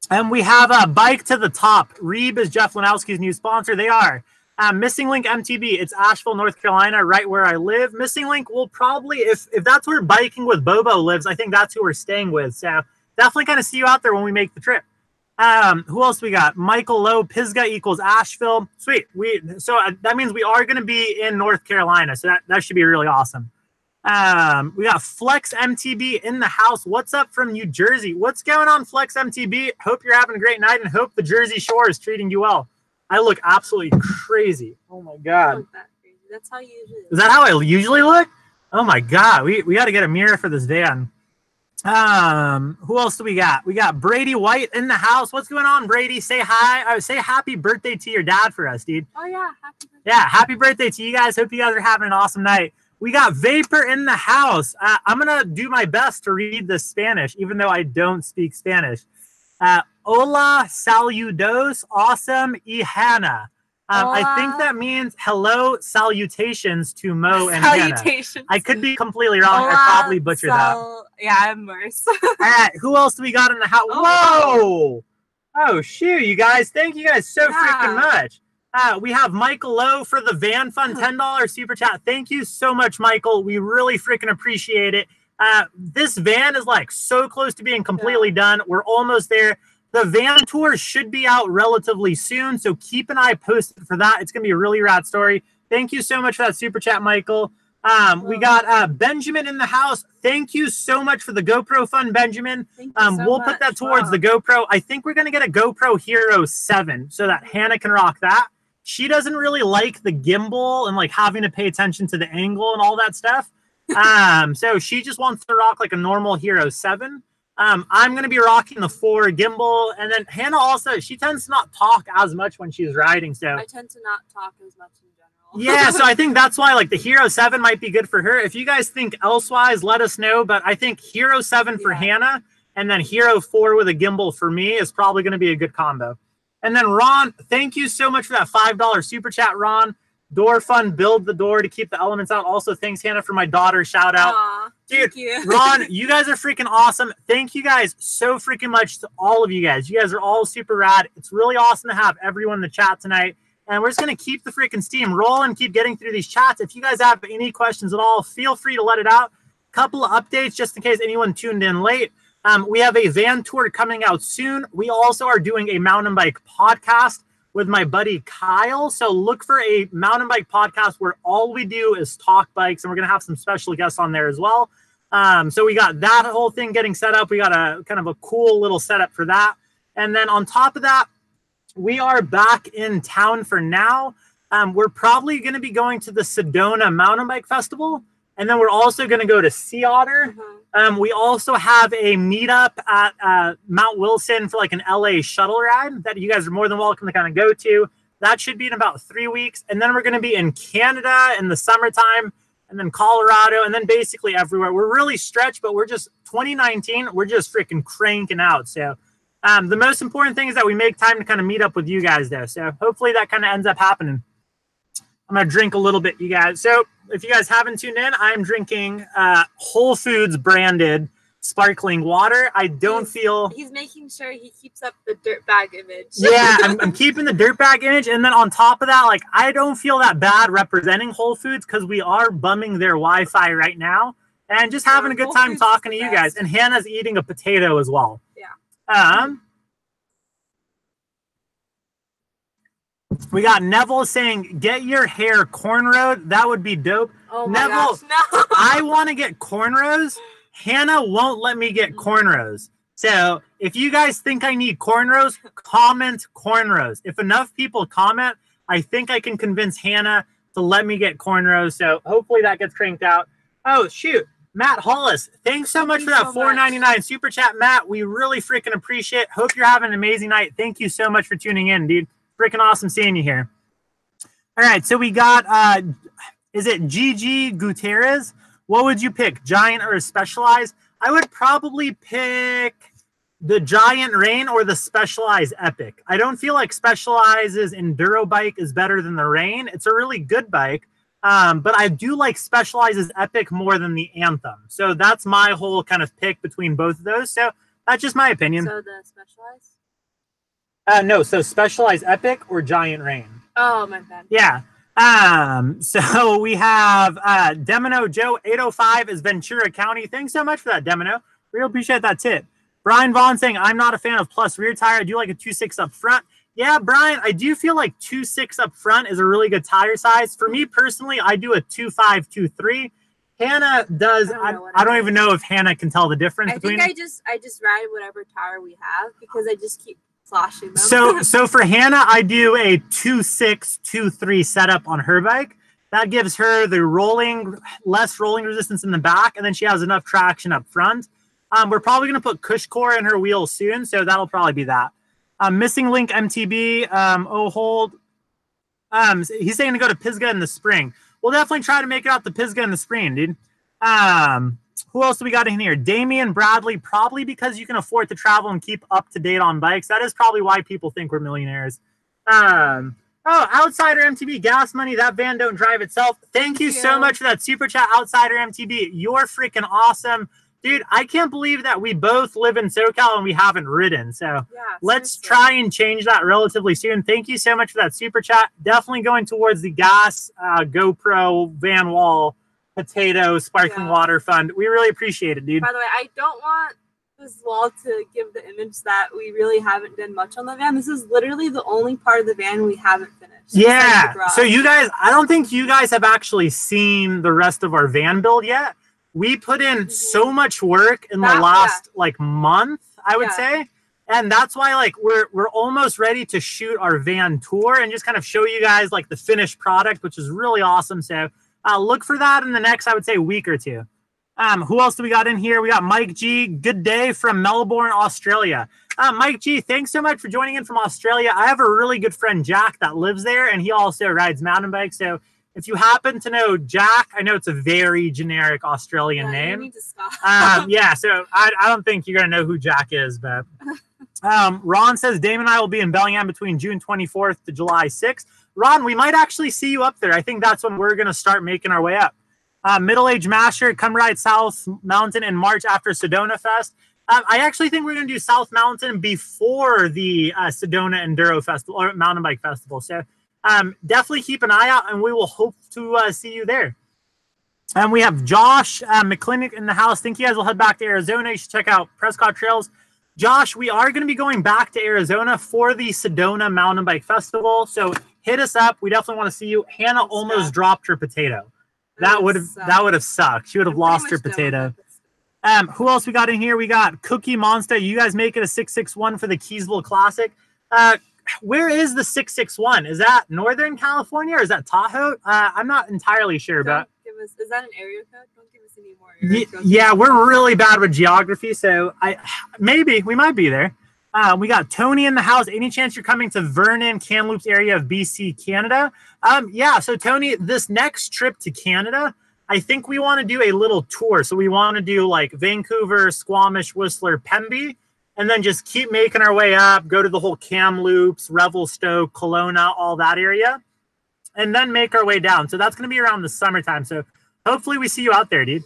And we have a Bike to the Top. Reeb is Jeff Lanowski's new sponsor. They are. Missing Link MTB, it's Asheville, North Carolina, right where I live. Missing Link will probably, if that's where Biking with Bobo lives, I think that's who we're staying with. So definitely kind of see you out there when we make the trip. Who else we got? Michael Lowe, Pisgah equals Asheville. Sweet. So that means we are going to be in North Carolina. So that should be really awesome. We got Flex MTB in the house. What's up from New Jersey? What's going on, Flex MTB? Hope you're having a great night and hope the Jersey Shore is treating you well. I look absolutely crazy. Oh my God. That's how you usually look. Is that how I usually look? Oh my God. We got to get a mirror for this van. Who else do we got? We got Brady White in the house. What's going on, Brady? Say hi. Say happy birthday to your dad for us, dude. Oh yeah. Happy birthday. Yeah. Happy birthday to you guys. Hope you guys are having an awesome night. We got Vapor in the house. I'm going to do my best to read the Spanish, even though I don't speak Spanish. Hola, saludos, awesome, y Hannah. I think that means hello, salutations to Mo and Hannah. I could be completely wrong. Hola, I probably butchered that. Yeah, I'm worse. All right, who else do we got in the house? Whoa! Oh, shoot, you guys. Thank you guys so freaking much. We have Michael Lowe for the Van Fund $10 super chat. Thank you so much, Michael. We really freaking appreciate it. This van is like so close to being completely done. We're almost there. The van tour should be out relatively soon, so keep an eye posted for that. It's going to be a really rad story. Thank you so much for that super chat, Michael. We got Benjamin in the house. Thank you so much for the GoPro fund, Benjamin. We'll put that towards the GoPro. I think we're going to get a GoPro Hero 7 so that Hannah can rock that. She doesn't really like the gimbal and like having to pay attention to the angle and all that stuff. So she just wants to rock like a normal Hero 7. I'm going to be rocking the 4 gimbal. And then Hannah also, she tends to not talk as much when she's riding. So I tend to not talk as much in general. Yeah, so I think that's why like the Hero 7 might be good for her. If you guys think elsewise, let us know. But I think Hero 7 for Hannah and then Hero 4 with a gimbal for me is probably going to be a good combo. And then Ron, thank you so much for that $5 super chat, Ron. Door fund, build the door to keep the elements out. Also, thanks, Hannah, for my daughter. Shout out. Aww, dude, thank you. Ron, you guys are freaking awesome. Thank you guys so freaking much to all of you guys. You guys are all super rad. It's really awesome to have everyone in the chat tonight. And we're just going to keep the freaking steam rolling, keep getting through these chats. If you guys have any questions at all, feel free to let it out. Couple of updates just in case anyone tuned in late. We have a van tour coming out soon. We also are doing a mountain bike podcast with my buddy Kyle. So look for a mountain bike podcast where all we do is talk bikes, and we're going to have some special guests on there as well. So we got that whole thing getting set up. We got a kind of a cool little setup for that. And then on top of that, we are back in town for now. We're probably going to be going to the Sedona Mountain Bike Festival. And then we're also going to go to Sea Otter. We also have a meetup at Mount Wilson for like an LA shuttle ride that you guys are more than welcome to kind of go to. That should be in about 3 weeks. And then we're going to be in Canada in the summertime, and then Colorado, and then basically everywhere. We're really stretched, but we're just 2019. We're just freaking cranking out. So the most important thing is that we make time to kind of meet up with you guys though. So hopefully that kind of ends up happening. I'm going to drink a little bit, you guys. So if you guys haven't tuned in, I'm drinking Whole Foods branded sparkling water. I don't feel... He's making sure he keeps up the dirtbag image. Yeah, I'm keeping the dirtbag image. And then on top of that, like, I don't feel that bad representing Whole Foods because we are bumming their Wi-Fi right now and just having a good time talking to you guys. And Hannah's eating a potato as well. Yeah. We got Neville saying, get your hair cornrowed. That would be dope. Oh my Neville, gosh, no. I want to get cornrows. Hannah won't let me get cornrows. So if you guys think I need cornrows, comment cornrows. If enough people comment, I think I can convince Hannah to let me get cornrows. So hopefully that gets cranked out. Oh, shoot. Matt Hollis, thanks so much for that $4.99 super chat, Matt. We really freaking appreciate it. Hope you're having an amazing night. Thank you so much for tuning in, dude. Freaking awesome seeing you here. All right, so we got, is it Gigi Gutierrez? What would you pick, Giant or Specialized? I would probably pick the Giant Rain or the Specialized Epic. I don't feel like Specialized's Enduro bike is better than the Rain. It's a really good bike, but I do like Specialized's Epic more than the Anthem. So that's my whole kind of pick between both of those. So that's just my opinion. So the Specialized? No, so Specialized Epic or Giant Rain. Oh, my bad. Yeah. So we have Demino Joe 805 is Ventura County. Thanks so much for that, Demino. Real appreciate that tip. Brian Vaughn saying, I'm not a fan of plus rear tire. I do like a 2.6 up front. Yeah, Brian, I do feel like 2.6 up front is a really good tire size. For me personally, I do a 2.5, 2.3. Hannah does. I don't even know if Hannah can tell the difference between. I just ride whatever tire we have because I just keep slashing them. So for Hannah, I do a 2.6, 2.3 setup on her bike. That gives her the less rolling resistance in the back, and then she has enough traction up front. We're probably going to put Cush Core in her wheels soon, so that'll probably be that. Missing Link MTB, hold. He's saying to go to Pisgah in the spring. We'll definitely try to make it out to Pisgah in the spring, dude. Who else do we got in here? Damian Bradley, probably because you can afford to travel and keep up to date on bikes. That is probably why people think we're millionaires. Oh, Outsider MTB, gas money. That van don't drive itself. Thank you so much for that super chat, Outsider MTB. You're freaking awesome. Dude, I can't believe that we both live in SoCal and we haven't ridden. So let's try and change that relatively soon. Thank you so much for that super chat. Definitely going towards the gas, GoPro, van wall, potato, sparkling water fund. We really appreciate it, dude. By the way, I don't want this wall to give the image that we really haven't done much on the van. This is literally the only part of the van we haven't finished. Yeah. So you guys, I don't think you guys have actually seen the rest of our van build yet. We put in so much work in the last like month, I would say. And that's why like we're almost ready to shoot our van tour and just kind of show you guys like the finished product, which is really awesome. So look for that in the next, I would say, week or two. Who else do we got in here? We got Mike G. Good day from Melbourne, Australia. Mike G, thanks so much for joining in from Australia. I have a really good friend, Jack, that lives there, and he also rides mountain bikes. So if you happen to know Jack, I know it's a very generic Australian name. You need to stop. So I don't think you're going to know who Jack is, but Ron says, Damon and I will be in Bellingham between June 24th to July 6th. Ron, we might actually see you up there. I think that's when we're going to start making our way up. Middle-aged Masher, come ride South Mountain in March after Sedona Fest. I actually think we're going to do South Mountain before the Sedona Enduro Festival or Mountain Bike Festival. So definitely keep an eye out, and we will hope to see you there. And we have Josh McClinic in the house. Think you guys will head back to Arizona. You should check out Prescott Trails. Josh, we are going to be going back to Arizona for the Sedona Mountain Bike Festival. So hit us up. We definitely want to see you. Hannah almost dropped her potato. That would have sucked. She would have lost her potato. Who else we got in here? We got Cookie Monster. You guys make it a 661 for the Keysville Classic. Where is the 661? Is that Northern California or is that Tahoe? I'm not entirely sure. But is that an area code? Don't give us any more area codes. Yeah, we're really bad with geography, so we might be there. We got Tony in the house. Any chance you're coming to Vernon, Kamloops area of BC, Canada? So Tony, this next trip to Canada, I think we want to do a little tour. So we want to do like Vancouver, Squamish, Whistler, Pemby, and then just keep making our way up, go to the whole Kamloops, Revelstoke, Kelowna, all that area, and then make our way down. So that's going to be around the summertime. So hopefully we see you out there, dude.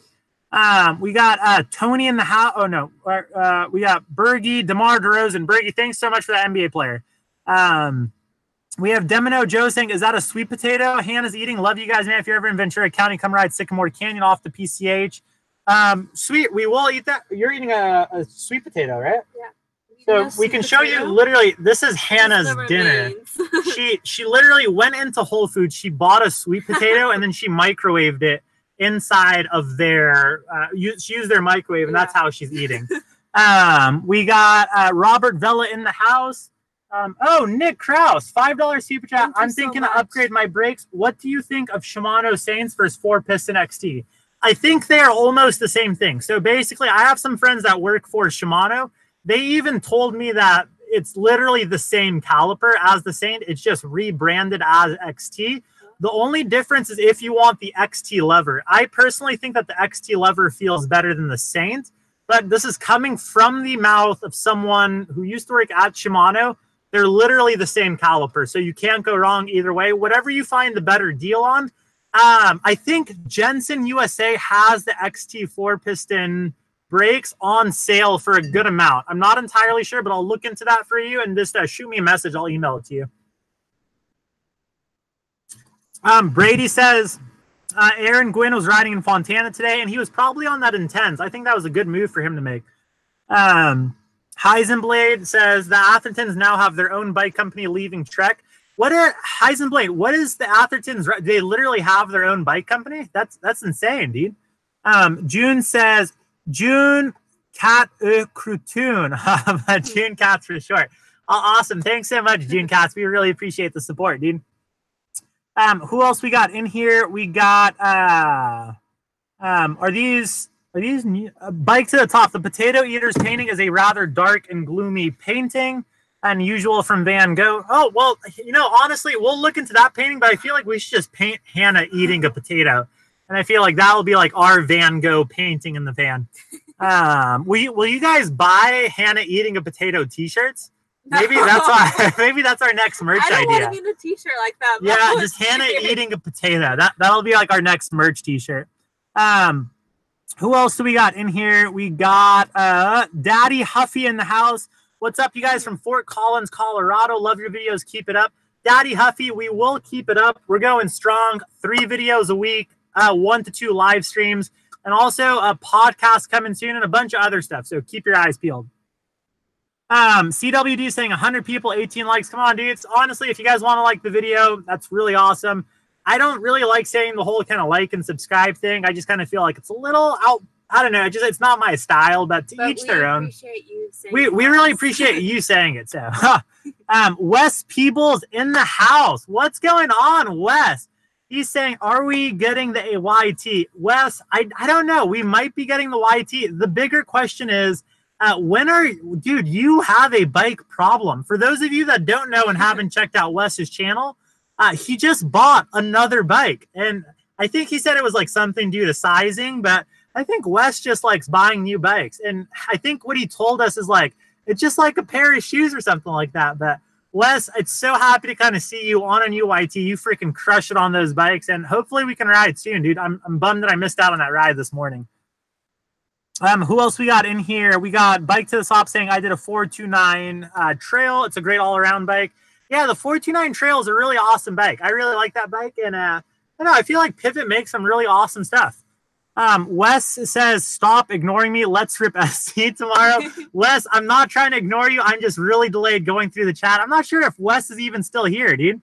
We got Tony in the house. Oh no, we got Bergie, DeMar DeRozan. Bergie, thanks so much for that NBA player. We have Demino Joe saying, "Is that a sweet potato?" Hannah's eating. Love you guys, man. If you're ever in Ventura County, come ride Sycamore Canyon off the PCH. Sweet, we will eat that. You're eating a sweet potato, right? Yeah. So we can show you literally. This is Hannah's dinner. She literally went into Whole Foods. She bought a sweet potato and then she microwaved it inside of their. She used their microwave and that's how she's eating. We got Robert Vella in the house. Oh, Nick Kraus, $5 super chat. I'm thinking to upgrade my brakes. What do you think of Shimano Saints versus 4-piston XT? I think they are almost the same thing. So basically, I have some friends that work for Shimano. They even told me that it's literally the same caliper as the Saint. It's just rebranded as XT. The only difference is if you want the XT lever. I personally think that the XT lever feels better than the Saint, but this is coming from the mouth of someone who used to work at Shimano. They're literally the same caliper, so you can't go wrong either way. Whatever you find the better deal on. I think Jensen USA has the XT 4-piston brakes on sale for a good amount. I'm not entirely sure, but I'll look into that for you and just shoot me a message. I'll email it to you. Brady says Aaron Gwynn was riding in Fontana today, and he was probably on that Intense. I think that was a good move for him to make. Heisenblade says the Athertons now have their own bike company leaving Trek. Heisenblade, what is the Athertons? They literally have their own bike company? That's insane, dude. June says, June Cat Crutoon. June Cats for short. Awesome. Thanks so much, June Cats. We really appreciate the support, dude. Who else we got in here? We got are these new? Bike to the Top? The Potato Eaters painting is a rather dark and gloomy painting, unusual from Van Gogh. Oh, well, honestly, we'll look into that painting, but I feel like we should just paint Hannah eating a potato. And I feel like that will be like our Van Gogh painting in the van. Will you guys buy Hannah eating a potato t-shirts? Maybe that's our next merch idea. I don't want to get a t-shirt like that. Yeah, just Hannah eating a potato. That'll be like our next merch t-shirt. Who else do we got in here? We got Daddy Huffy in the house. What's up, you guys from Fort Collins, Colorado? Love your videos. Keep it up. Daddy Huffy, we will keep it up. We're going strong. 3 videos a week, 1 to 2 live streams, and also a podcast coming soon and a bunch of other stuff. So keep your eyes peeled. CWD saying 100 people, 18 likes. Come on, dudes. Honestly, if you guys want to like the video, that's really awesome. I don't really like saying the whole kind of like and subscribe thing. I just kind of feel like it's a little out. I don't know. It's not my style, but each their own. We really appreciate you saying it. So, Wes Peebles in the house. What's going on, Wes? He's saying, are we getting the YT? Wes, I don't know. We might be getting the YT. The bigger question is, dude, you have a bike problem. For those of you that don't know and haven't checked out Wes's channel, he just bought another bike. And I think he said it was like something due to sizing, but I think Wes just likes buying new bikes. And I think what he told us is like, it's just like a pair of shoes or something like that. But Wes, it's so happy to kind of see you on a new YT. You freaking crush it on those bikes. And hopefully we can ride soon, dude. I'm bummed that I missed out on that ride this morning. Who else we got in here? We got Bike to the Top saying I did a 429 trail. It's a great all-around bike. Yeah, the 429 trail is a really awesome bike. I really like that bike. And I don't know, I feel like Pivot makes some really awesome stuff. Wes says, stop ignoring me. Let's rip SC tomorrow. Wes, I'm not trying to ignore you. I'm just really delayed going through the chat. I'm not sure if Wes is even still here, dude.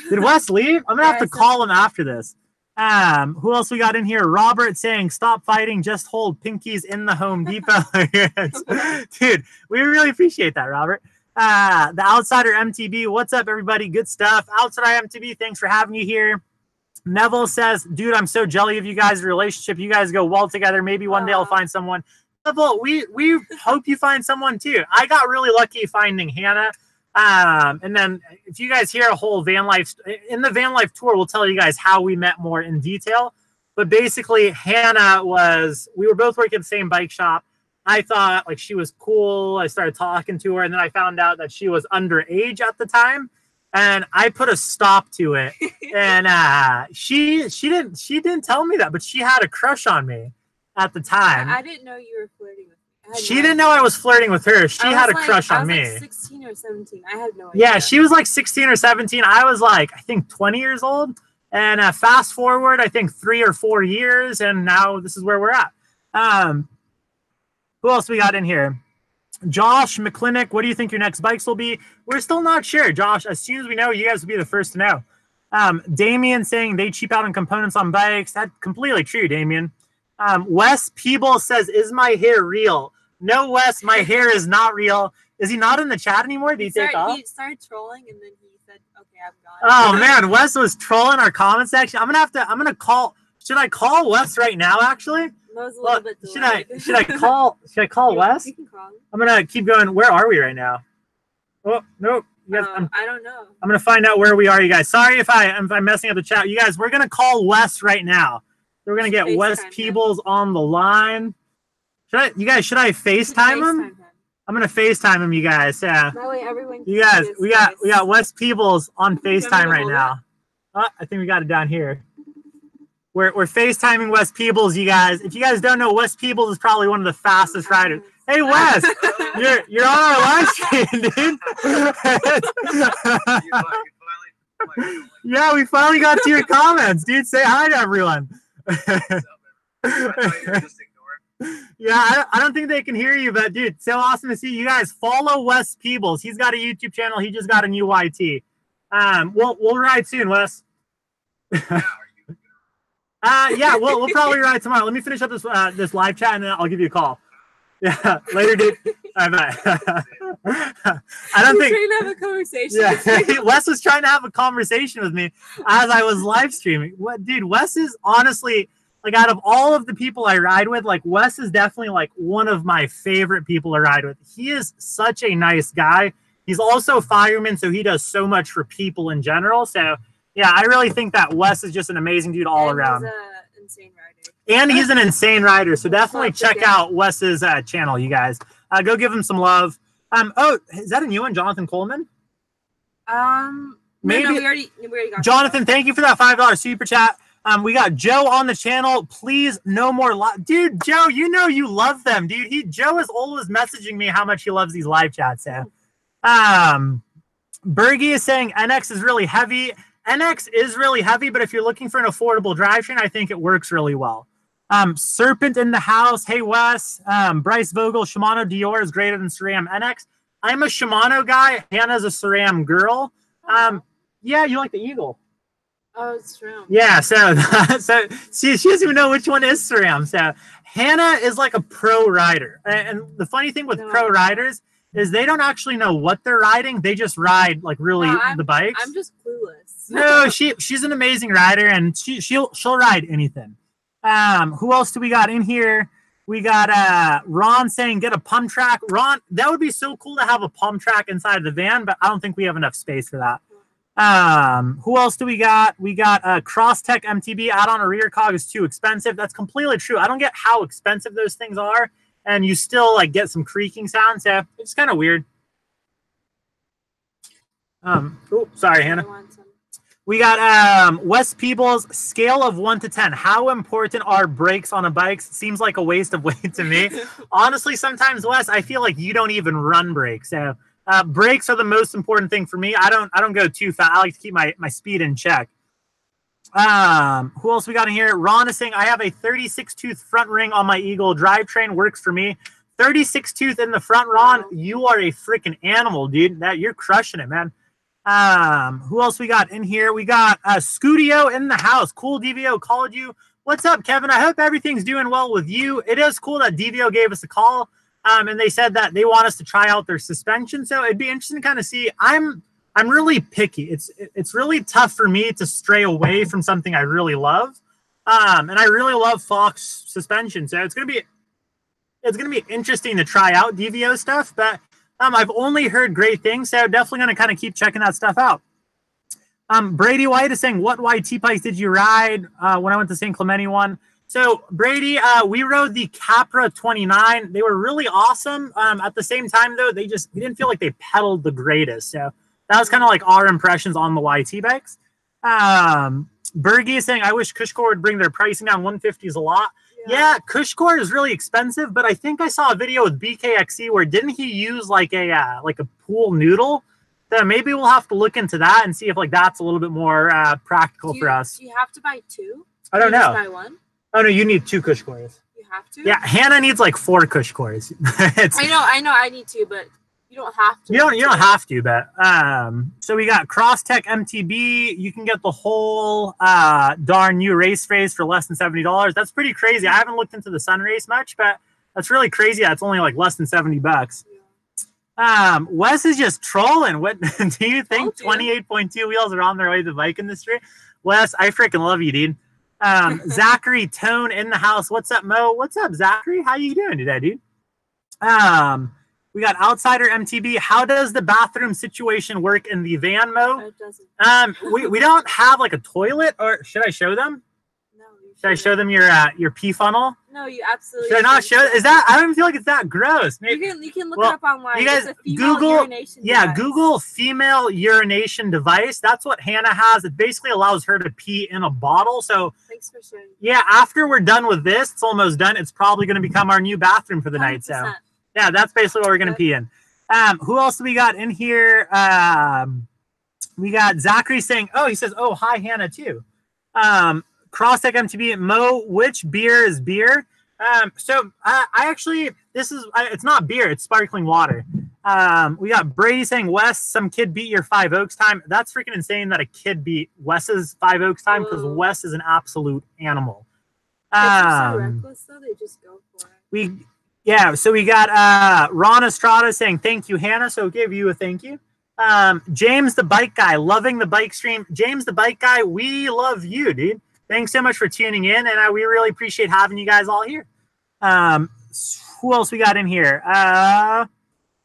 Did Wes leave? I'm going to have to call him after this. Who else we got in here? Robert saying, stop fighting. Just hold pinkies in the Home Depot. Dude, we really appreciate that, Robert. The Outsider MTB. What's up, everybody? Good stuff. Outsider MTB, thanks for having you here. Neville says, dude, I'm so jelly of you guys' relationship. You guys go well together. Maybe one day I'll find someone. Neville, we hope you find someone too. I got really lucky finding Hannah. And then if you guys hear a whole van life in the van life tour, we'll tell you guys how we met more in detail. But basically, Hannah we were both working at the same bike shop. I thought like she was cool. I started talking to her, and then I found out that she was underage at the time. and I put a stop to it. And she didn't tell me that, but she had a crush on me at the time. I didn't know you were flirting with me. She didn't know I was flirting with her. She had a crush on me. I was like 16 or 17. I had no idea. Yeah, she was like 16 or 17. I was like, I think 20 years old. And fast forward, I think 3 or 4 years, and now this is where we're at. Who else we got in here? Josh McClinnick, what do you think your next bikes will be? We're still not sure, Josh. As soon as we know, you guys will be the first to know. Damien saying they cheap out on components on bikes. That's completely true, Damien. Wes Peeble says, is my hair real? No, Wes, my hair is not real. Is he not in the chat anymore? Did he take off? He started trolling, and then he said, okay, I'm gone. Oh, man, Wes was trolling our comment section. I'm going to call. Should I call Wes right now, actually? That was a little bit delayed. Should I call Wes? You can call him. I'm going to keep going. Where are we right now? Oh, nope. Guys, I don't know. I'm going to find out where we are, you guys. Sorry if I'm messing up the chat. You guys, we're going to call Wes right now. We're going to get Wes Peebles on the line. Should I FaceTime him? I'm going to FaceTime him, you guys. Yeah. That way everyone can you guys, see we got Wes Peebles on FaceTime right now. I think we got it down here. We're FaceTiming Wes Peebles, you guys. If you guys don't know, Wes Peebles is probably one of the fastest riders. Hey, Wes, you're on our live stream, dude. Yeah, we finally got to your comments, dude. Say hi to everyone. Yeah, I don't think they can hear you, but dude, so awesome to see you guys. Follow Wes Peebles. He's got a YouTube channel. He just got a new YT. We'll ride soon, Wes. Yeah, we'll probably ride tomorrow. Let me finish up this live chat, and then I'll give you a call. Yeah, later, dude. All right, bye. I don't think. Trying to have a conversation. Yeah, Wes was trying to have a conversation with me as I was live streaming. What, dude? Wes is honestly, like, out of all of the people I ride with, like, Wes is definitely like one of my favorite people to ride with. He is such a nice guy. He's also a fireman, so he does so much for people in general. So yeah, I really think that Wes is just an amazing dude all around. He's an insane rider. And he's an insane rider, so definitely check out Wes's channel, you guys. Go give him some love. Oh, is that a new one, Jonathan Coleman? Maybe. No, we already got Jonathan, thank you for that $5 super chat. We got Joe on the channel. Please, no more dude, Joe, you know you love them, dude. Joe is always messaging me how much he loves these live chats. So, Bergie is saying NX is really heavy. NX is really heavy, but if you're looking for an affordable drivetrain, I think it works really well. Serpent in the house. Hey, Wes. Bryce Vogel. Shimano Dior is greater than SRAM NX. I'm a Shimano guy. Hannah's a SRAM girl. Yeah, you like the Eagle. Oh, it's SRAM. Yeah, so she doesn't even know which one is SRAM. So Hannah is like a pro rider. And the funny thing with pro riders is they don't actually know what they're riding. They just ride like the bikes. I'm just clueless. No, she's an amazing rider, and she'll ride anything. Who else do we got in here? We got Ron saying get a pump track. Ron, that would be so cool to have a pump track inside of the van, but I don't think we have enough space for that. Who else do we got? We got Crosstech MTB add-on a rear cog is too expensive. That's completely true. I don't get how expensive those things are, and you still like get some creaking sounds. So it's kind of weird. Oh, sorry, Hannah. We got Wes Peebles, scale of 1 to 10. How important are brakes on a bike? Seems like a waste of weight to me. Honestly, sometimes, Wes, I feel like you don't even run brakes. So brakes are the most important thing for me. I don't go too fast. I like to keep my speed in check. Who else we got in here? Ron is saying I have a 36-tooth front ring on my Eagle drivetrain. Works for me. 36-tooth in the front, Ron. You are a freaking animal, dude. You're crushing it, man. Who else we got in here? We got Scudio in the house. Cool DVO called you. What's up, Kevin? I hope everything's doing well with you. It is cool that DVO gave us a call, and they said that they want us to try out their suspension. So it'd be interesting to kind of see. I'm really picky. It's really tough for me to stray away from something I really love. And I really love Fox suspension. So it's gonna be interesting to try out DVO stuff, but I've only heard great things, so definitely going to kind of keep checking that stuff out. Brady White is saying, what YT bikes did you ride when I went to St. Clemente one? So, Brady, we rode the Capra 29. They were really awesome. At the same time, though, we didn't feel like they pedaled the greatest. So that was kind of like our impressions on the YT bikes. Bergie is saying, I wish Cushcore would bring their pricing down. 150 is a lot. Yeah, Cushcore is really expensive, but I think I saw a video with BKXE where didn't he use like a pool noodle? So maybe we'll have to look into that and see if like that's a little bit more practical for us. Do you have to buy 2? I don't know. Just buy 1? Oh no, you need 2 Cushcores. You have to? Yeah, Hannah needs like 4 Cushcores. I know I need 2, but you don't have to. You don't have to, but so we got Crosstech MTB. You can get the whole darn new race phrase for less than $70. That's pretty crazy. I haven't looked into the Sun Race much, but that's really crazy. That's only like less than $70. Yeah. Wes is just trolling. What do you think? 28.2 wheels are on their way to the bike industry. Wes, I freaking love you, dude. Zachary Tone in the house. What's up, Mo? What's up, Zachary? How you doing today, dude? We got Outsider MTB. How does the bathroom situation work in the van, Mo? It doesn't. We don't have like a toilet, or should I show them? No. Should I show them your pee funnel? No, you absolutely. Should I not show? Is that? I don't even feel like it's that gross. Maybe, you can look it up online. You guys Google, Google female urination device. That's what Hannah has. It basically allows her to pee in a bottle. So thanks for sharing. Yeah, after we're done with this, it's almost done. It's probably going to become our new bathroom for the 100%. Night. So yeah, that's basically what we're going to pee in. Who else do we got in here? We got Zachary saying, he says, hi, Hannah, too. Crosstech MTB, Mo, which beer is beer? So I actually, it's not beer, it's sparkling water. We got Brady saying, Wes, some kid beat your 5 Oaks time. That's freaking insane that a kid beat Wes's 5 Oaks time, because Wes is an absolute animal. They're so reckless, though, they just go for it. So we got Ron Estrada saying, thank you, Hannah. So give you a thank you. James the Bike Guy, loving the bike stream. James the Bike Guy, we love you, dude. Thanks so much for tuning in, and we really appreciate having you guys all here. Who else we got in here?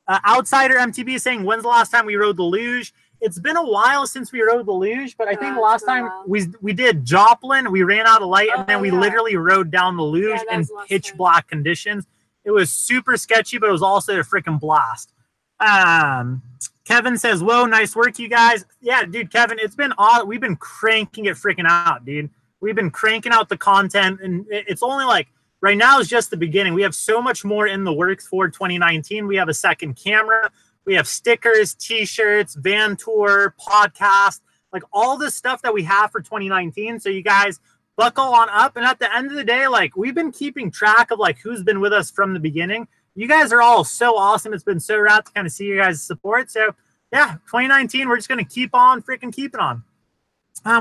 Outsider MTB saying, when's the last time we rode the luge? It's been a while since we rode the luge, but I think the last time we did Joplin, we ran out of light, and then we literally rode down the luge in pitch black conditions. It was super sketchy, but it was also a freaking blast. Kevin says, whoa, nice work, you guys. Yeah, dude, Kevin, it's been odd. We've been cranking it freaking out, dude. We've been cranking out the content, and it's only like right now is just the beginning. We have so much more in the works for 2019. We have a second camera. We have stickers, T-shirts, van tour, podcast, like all this stuff that we have for 2019. So you guys buckle on up. And at the end of the day, like we've been keeping track of like who's been with us from the beginning. You guys are all so awesome. It's been so rad to kind of see you guys' support. So yeah, 2019, we're just going to keep on freaking keeping on.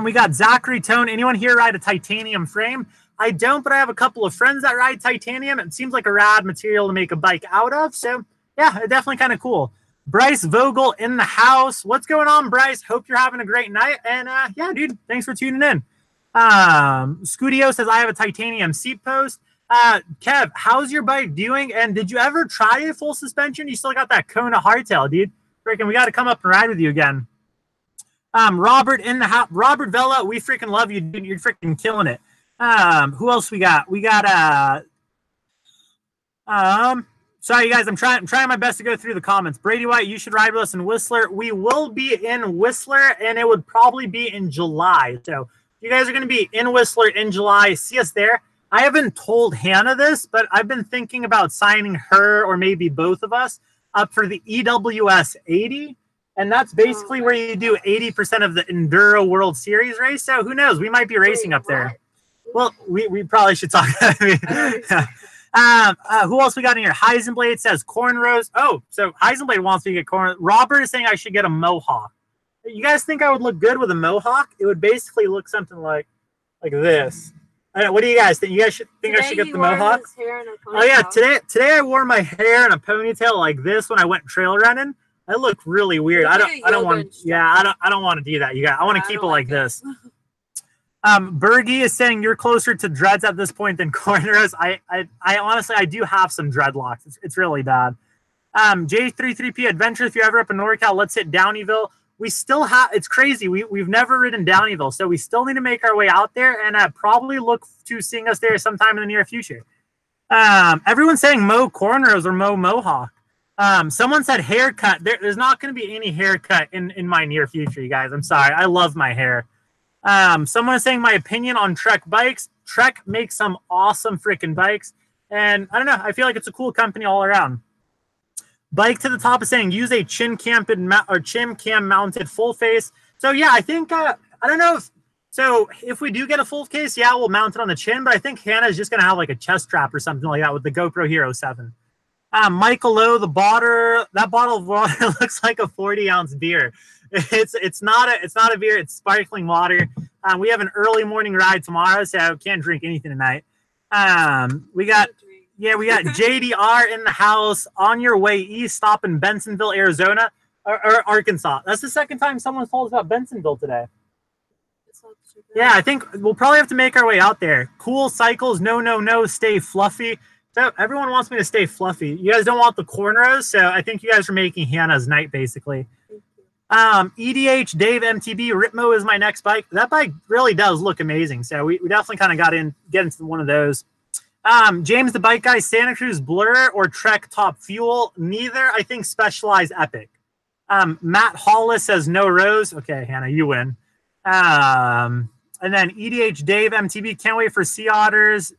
We got Zachary Tone. Anyone here ride a titanium frame? I don't, but I have a couple of friends that ride titanium. It seems like a rad material to make a bike out of. So yeah, definitely kind of cool. Bryce Vogel in the house. What's going on, Bryce? Hope you're having a great night. And yeah, dude, thanks for tuning in. Scudio says, I have a titanium seat post. Kev, how's your bike doing? And did you ever try a full suspension? You still got that Kona hardtail, dude. Freaking, we got to come up and ride with you again. Robert in the house. Robert Vella, we freaking love you, dude. You're freaking killing it. Who else we got? We got sorry, you guys, I'm trying my best to go through the comments. Brady White, you should ride with us in Whistler. We will be in Whistler, and it would probably be in July. So you guys are going to be in Whistler in July. See us there. I haven't told Hannah this, but I've been thinking about signing her or maybe both of us up for the EWS 80. And that's basically where you do 80% of the Enduro World Series race. So who knows? We might be racing up there. Well, we probably should talk. Who else we got in here? Heisenblade says cornrows. Oh, so Heisenblade wants me to get corn. Robert is saying I should get a mohawk. You guys think I would look good with a mohawk? It would basically look something like this. What do you guys think? You guys think I should get the mohawk? Oh yeah, today I wore my hair in a ponytail like this when I went trail running. I look really weird. I don't want to do that. You guys, I want to keep it like this. Bergie is saying you're closer to dreads at this point than cornrows. I honestly, I do have some dreadlocks. It's really bad. J33P Adventure, if you're ever up in NorCal, let's hit Downeyville. We still have, it's crazy. We've never ridden Downeyville, so we still need to make our way out there and probably look to seeing us there sometime in the near future. Everyone's saying Mo cornrows or Mo mohawk. Someone said haircut. There's not going to be any haircut in my near future, you guys. I'm sorry. I love my hair. Someone is saying my opinion on Trek bikes. Trek makes some awesome freaking bikes. And I don't know. I feel like it's a cool company all around. Bike to the top is saying use a chin cam mounted full face. So yeah, I think I don't know if we do get a full case, yeah, we'll mount it on the chin. But I think Hannah's just gonna have like a chest strap or something like that with the GoPro Hero 7. Michael Lowe, that bottle of water looks like a 40-ounce beer. It's not a beer. It's sparkling water. We have an early morning ride tomorrow, so can't drink anything tonight. We got JDR in the house. On your way east, stop in Bensonville, Arizona, or Arkansas. That's the second time someone's told us about Bensonville today. Yeah, I think we'll probably have to make our way out there. Cool cycles. No. Stay fluffy. So everyone wants me to stay fluffy. You guys don't want the cornrows, so I think you guys are making Hannah's night, basically. EDH, Dave MTB, Ritmo is my next bike. That bike really does look amazing, so we definitely kind of get into one of those. James the Bike Guy, Santa Cruz Blur or Trek Top Fuel? Neither. I think Specialized Epic. Matt Hollis says no Rose. Okay, Hannah, you win. And then EDH, Dave MTB, can't wait for Sea Otters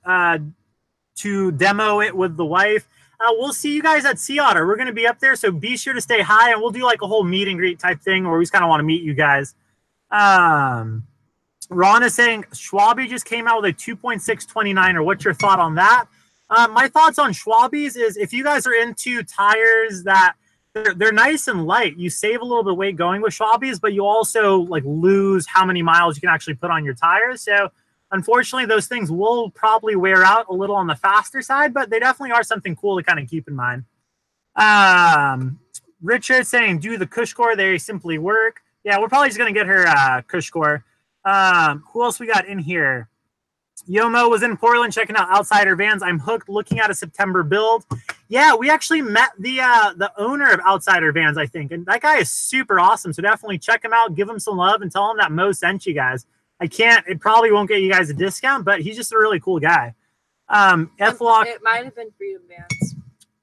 to demo it with the wife. We'll see you guys at Sea Otter. We're going to be up there, so be sure to stay high, and we'll do like a whole meet and greet type thing where we just kind of want to meet you guys. Ron is saying Schwabe just came out with a 2.629er. What's your thought on that? My thoughts on Schwabes is if you guys are into tires that they're nice and light, you save a little bit of weight going with Schwabes, but you also like lose how many miles you can actually put on your tires. So unfortunately, those things will probably wear out a little on the faster side, but they definitely are something cool to kind of keep in mind. Richard saying, do the Cushcore, they simply work. Yeah, we're probably just going to get her Cushcore. Who else we got in here? Yomo was in Portland checking out Outsider Vans. I'm hooked, looking at a September build. Yeah, we actually met the owner of Outsider Vans, I think, and that guy is super awesome. So definitely check him out, give him some love, and tell him that Mo sent you guys. It probably won't get you guys a discount, but he's just a really cool guy. Ethlock. It might have been Freedom Bands.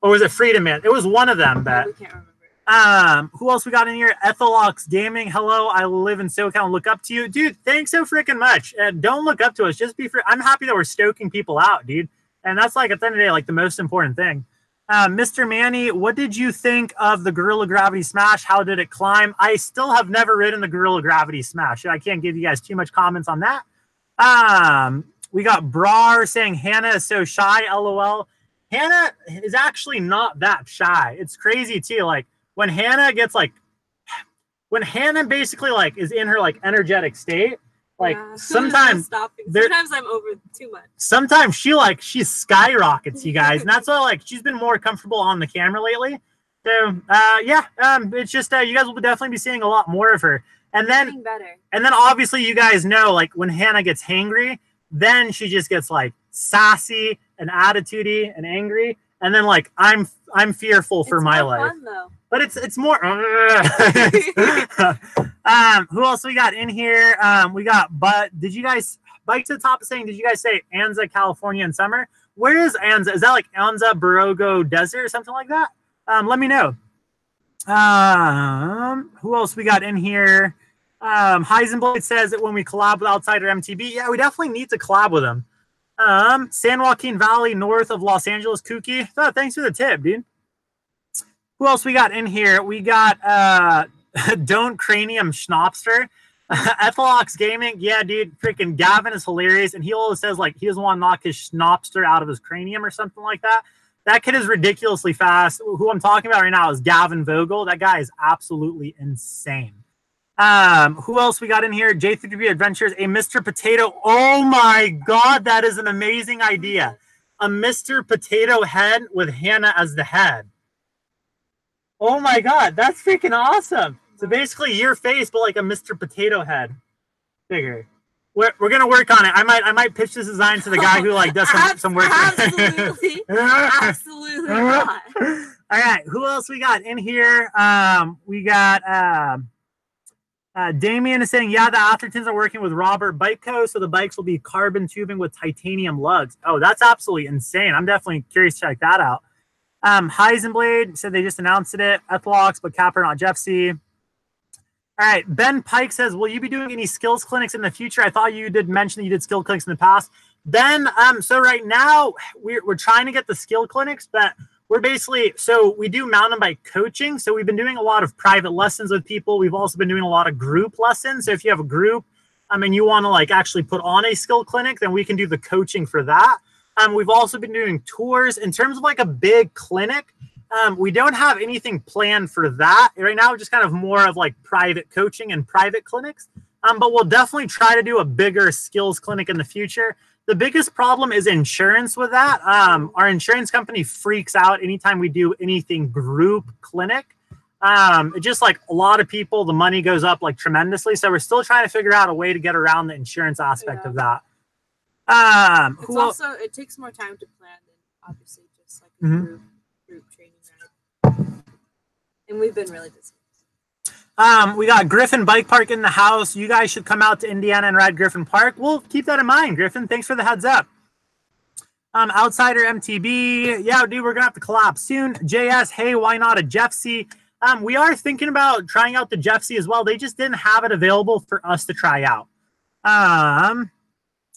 Or was it Freedom Man? It was one of them, but we can't remember. who else we got in here? Ethalox Gaming. Hello, I live in SoCal and look up to you. Dude, thanks so freaking much. Don't look up to us. Just be free. I'm happy that we're stoking people out, dude. And that's like at the end of the day, like the most important thing. Mr. Manny, what did you think of the Gorilla Gravity Smash? How did it climb? I still have never ridden the Gorilla Gravity Smash. I can't give you guys too much comments on that. We got Brar saying Hannah is so shy, LOL. Hannah is actually not that shy. It's crazy too. Like when Hannah basically like is in her like energetic state, like sometimes I'm over too much. Sometimes she skyrockets, you guys, and that's why like she's been more comfortable on the camera lately. So it's just you guys will definitely be seeing a lot more of her. And then obviously you guys know like when Hannah gets hangry, then she just gets like sassy and attitudey and angry, and then like I'm fearful for my life. Fun, though. But it's more. Who else we got in here? We got. But did you guys bike to the top of saying? Did you guys say Anza, California in summer? Where is Anza? Is that like Anza Barogo Desert or something like that? Let me know. Who else we got in here? Heisenblade says that when we collab with Outsider MTB, yeah, we definitely need to collab with them. San Joaquin Valley, north of Los Angeles, Kooky. Oh, thanks for the tip, dude. Who else we got in here? We got Don't Cranium Schnopster. Ethalox Gaming. Yeah, dude, freaking Gavin is hilarious. And he always says like he doesn't want to knock his Schnopster out of his cranium or something like that. That kid is ridiculously fast. Who I'm talking about right now is Gavin Vogel. That guy is absolutely insane. Who else we got in here? J3B Adventures, a Mr. Potato. Oh my God, that is an amazing idea. A Mr. Potato head with Hannah as the head. Oh my God, that's freaking awesome. So basically your face, but like a Mr. Potato head figure. We're gonna work on it. I might pitch this design to the guy who like does some work. Absolutely, absolutely not. All right, who else we got in here? We got Damien is saying, yeah, the Athertons are working with Robert Bike Co. So the bikes will be carbon tubing with titanium lugs. Oh, that's absolutely insane. I'm definitely curious to check that out. Heisenblade said they just announced it. Ethalox, but Capper, not Jeff C. All right. Ben Pike says, will you be doing any skills clinics in the future? I thought you did mention that you did skill clinics in the past. Ben, so right now we're trying to get the skill clinics, but we're basically, so we do mountain bike coaching. So we've been doing a lot of private lessons with people. We've also been doing a lot of group lessons. So if you have a group, and you want to like actually put on a skill clinic, then we can do the coaching for that. We've also been doing tours. In terms of like a big clinic, we don't have anything planned for that right now. Just kind of more of like private coaching and private clinics. But we'll definitely try to do a bigger skills clinic in the future. The biggest problem is insurance with that. Our insurance company freaks out anytime we do anything group clinic. It's just like a lot of people, the money goes up like tremendously. So we're still trying to figure out a way to get around the insurance aspect of that. It's also, it takes more time to plan than obviously just like a group training ride. And we've been really busy. We got Griffin Bike Park in the house. You guys should come out to Indiana and ride Griffin Park. We'll keep that in mind, Griffin. Thanks for the heads up. Outsider MTB. Yeah, dude, we're going to have to collab soon. JS, hey, why not a Jeff C? We are thinking about trying out the Jeff C as well. They just didn't have it available for us to try out.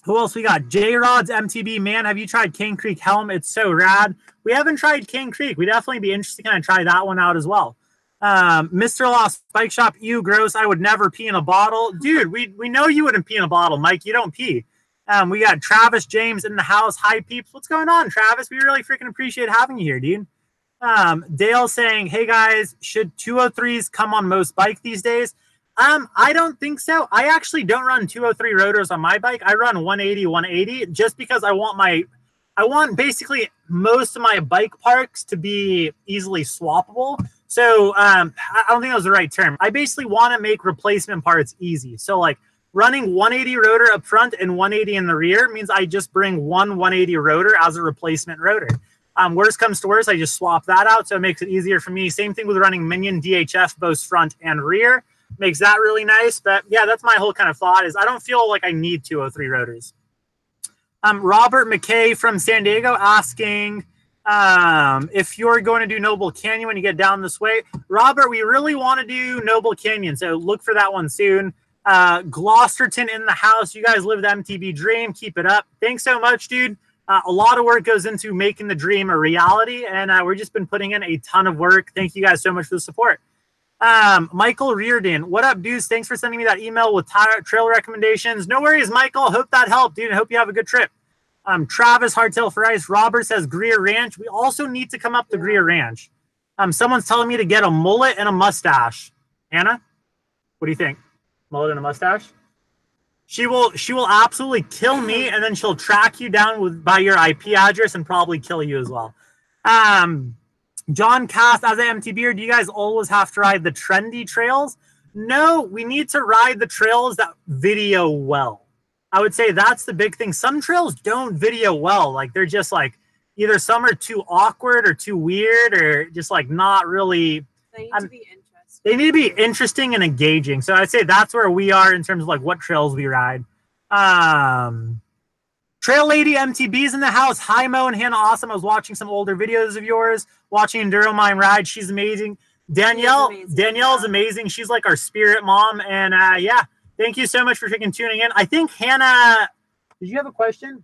Who else we got? J-Rods MTB. Man, have you tried Cane Creek Helm? It's so rad. We haven't tried Cane Creek. We'd definitely be interested to kind of try that one out as well. Mr. Lost Bike Shop, you gross. I would never pee in a bottle. Dude, we know you wouldn't pee in a bottle, Mike. You don't pee. We got Travis James in the house. Hi, peeps. What's going on, Travis? We really freaking appreciate having you here, dude. Dale saying, hey, guys, should 203s come on most bike these days? I don't think so. I actually don't run 203 rotors on my bike. I run 180 just because I want basically most of my bike parks to be easily swappable. So I don't think that was the right term. I basically want to make replacement parts easy. So like running 180 rotor up front and 180 in the rear means I just bring one 180 rotor as a replacement rotor. Worst comes to worst, I just swap that out. So it makes it easier for me. Same thing with running Minion DHF, both front and rear. Makes that really nice. But yeah, that's my whole kind of thought is I don't feel like I need 203 rotors. Robert McKay from San Diego asking if you're going to do Noble Canyon when you get down this way. Robert, we really want to do Noble Canyon. So look for that one soon. Gloucesterton in the house. You guys live the MTB dream. Keep it up. Thanks so much, dude. A lot of work goes into making the dream a reality, and we've just been putting in a ton of work. Thank you guys so much for the support. Michael Reardon, what up, dudes? Thanks for sending me that email with trail recommendations. No worries, Michael. Hope that helped, dude. I hope you have a good trip. Travis, Hardtail for Ice. Robert says Greer Ranch. We also need to come up to Greer Ranch. Someone's telling me to get a mullet and a mustache. Anna, what do you think? Mullet and a mustache? She will absolutely kill me, and then she'll track you down by your IP address and probably kill you as well. John Cast, as an MTBer, do you guys always have to ride the trendy trails? No, we need to ride the trails that video well. I would say that's the big thing. Some trails don't video well. Like they're just like either some are too awkward or too weird or just like not really. They need to be interesting. They need to be interesting and engaging. So I'd say that's where we are in terms of like what trails we ride. Trail Lady MTB's in the house. Hi, Mo and Hannah. Awesome. I was watching some older videos of yours, watching Enduro Mine ride. She's amazing. Danielle's amazing. She's like our spirit mom. And yeah, thank you so much for freaking tuning in. I think Hannah, did you have a question?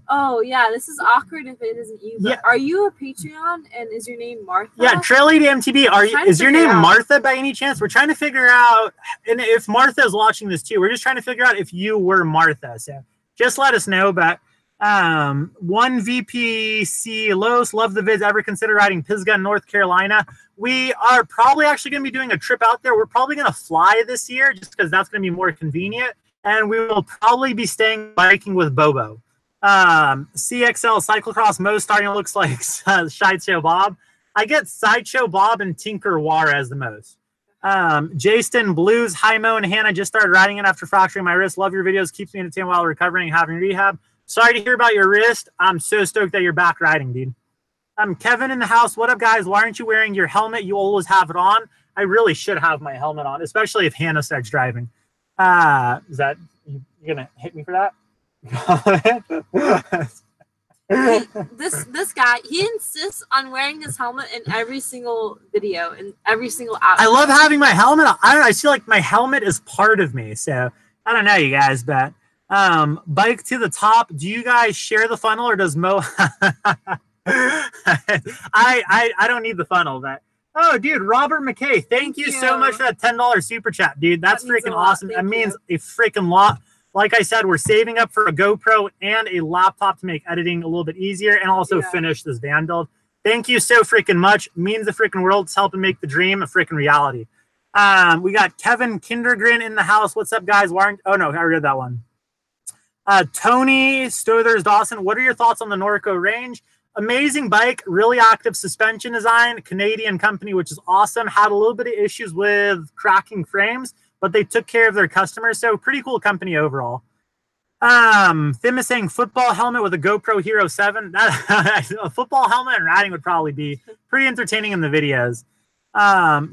Oh yeah, this is awkward if it isn't you. But are you a Patreon and is your name Martha? Yeah, Trail Lady MTB. Is your name Martha by any chance? We're trying to figure out, and if Martha is watching this too, we're just trying to figure out if you were Martha. So just let us know. But one VPC Los, love the vids. Ever consider riding Pisgah in North Carolina? We are probably actually going to be doing a trip out there. We're probably going to fly this year just because that's going to be more convenient, and we will probably be staying biking with Bobo. CXL Cyclocross Mo starting looks like Sideshow Bob. I get Sideshow Bob and Tinker Juarez the most. Jason Blues, hi Mo and Hannah. Just started riding it after fracturing my wrist. Love your videos. Keeps me entertained while recovering and having rehab. Sorry to hear about your wrist. I'm so stoked that you're back riding, dude. Kevin in the house. What up, guys? Why aren't you wearing your helmet? You always have it on. I really should have my helmet on, especially if Hannah starts driving. Is that you're gonna hit me for that? This guy, he insists on wearing his helmet in every single video, in every single outfit. I love having my helmet on. I don't know. I feel like my helmet is part of me. So I don't know, you guys, but bike to the top. Do you guys share the funnel or does Mo? I don't need the funnel, but oh, dude, Robert McKay, thank you so much for that $10 super chat, dude. That's freaking awesome. That means a freaking lot. Like I said, we're saving up for a GoPro and a laptop to make editing a little bit easier and also finish this van build. Thank you so freaking much. Means the freaking world. It's helping make the dream a freaking reality. We got Kevin Kindergren in the house. What's up, guys? Oh, no, I read that one. Tony Stothers Dawson, what are your thoughts on the Norco range? Amazing bike, really active suspension design, Canadian company, which is awesome. Had a little bit of issues with cracking frames, but they took care of their customers. So pretty cool company overall. Tim is saying football helmet with a GoPro Hero 7. A football helmet and riding would probably be pretty entertaining in the videos.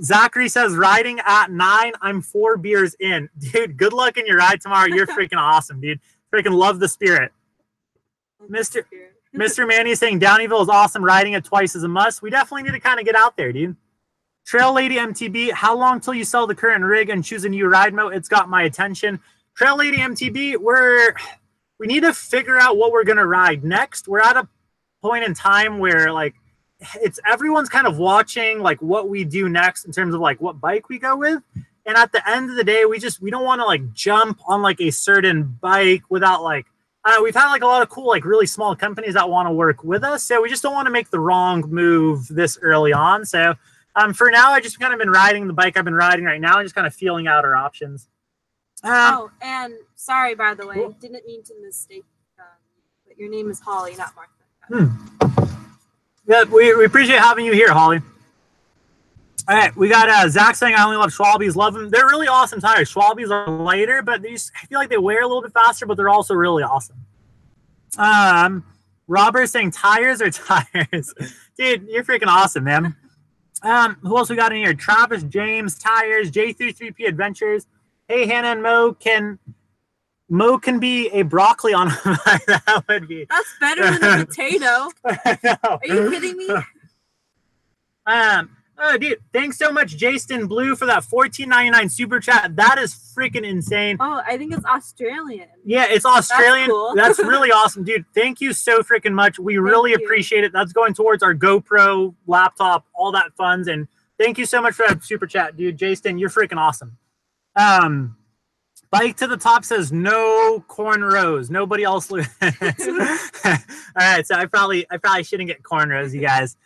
Zachary says riding at 9. I'm 4 beers in. Dude, good luck in your ride tomorrow. You're freaking awesome, dude. Freaking love the spirit. Mr. Manny is saying Downeyville is awesome. Riding it twice is a must. We definitely need to kind of get out there, dude. Trail Lady MTB, how long till you sell the current rig and choose a new ride mode? It's got my attention. Trail Lady MTB, we need to figure out what we're going to ride next. We're at a point in time where like everyone's kind of watching like what we do next in terms of like what bike we go with. And at the end of the day, we don't want to like jump on like a certain bike without like, we've had like a lot of cool, like really small companies that want to work with us. So we just don't want to make the wrong move this early on. So for now, I just kind of been riding the bike I've been riding right now and just kind of feeling out our options. Oh, and sorry, by the way, cool. Didn't mean to mistake, but your name is Holly, not Martha. Yeah, we appreciate having you here, Holly. All right, we got Zach saying I only love Schwalbe's. Love them. They're really awesome tires. Schwalbe's are lighter, but I feel like they wear a little bit faster, but they're also really awesome. Robert saying tires or tires. Dude, you're freaking awesome, man. Who else we got in here? Travis James, tires, J33P Adventures. Hey, Hannah and Mo can be a broccoli on that would be. That's better than a potato. Are you kidding me? Oh, dude, thanks so much, Jason Blue, for that $14.99 super chat. That is freaking insane. Oh, I think it's Australian. Yeah, it's Australian. That's cool. That's really awesome, dude. Thank you so freaking much. We really appreciate it. That's going towards our GoPro, laptop, all that funds. And thank you so much for that super chat, dude. Jason, you're freaking awesome. Bike to the top says no cornrows. Nobody else. All right, so I probably shouldn't get cornrows, you guys.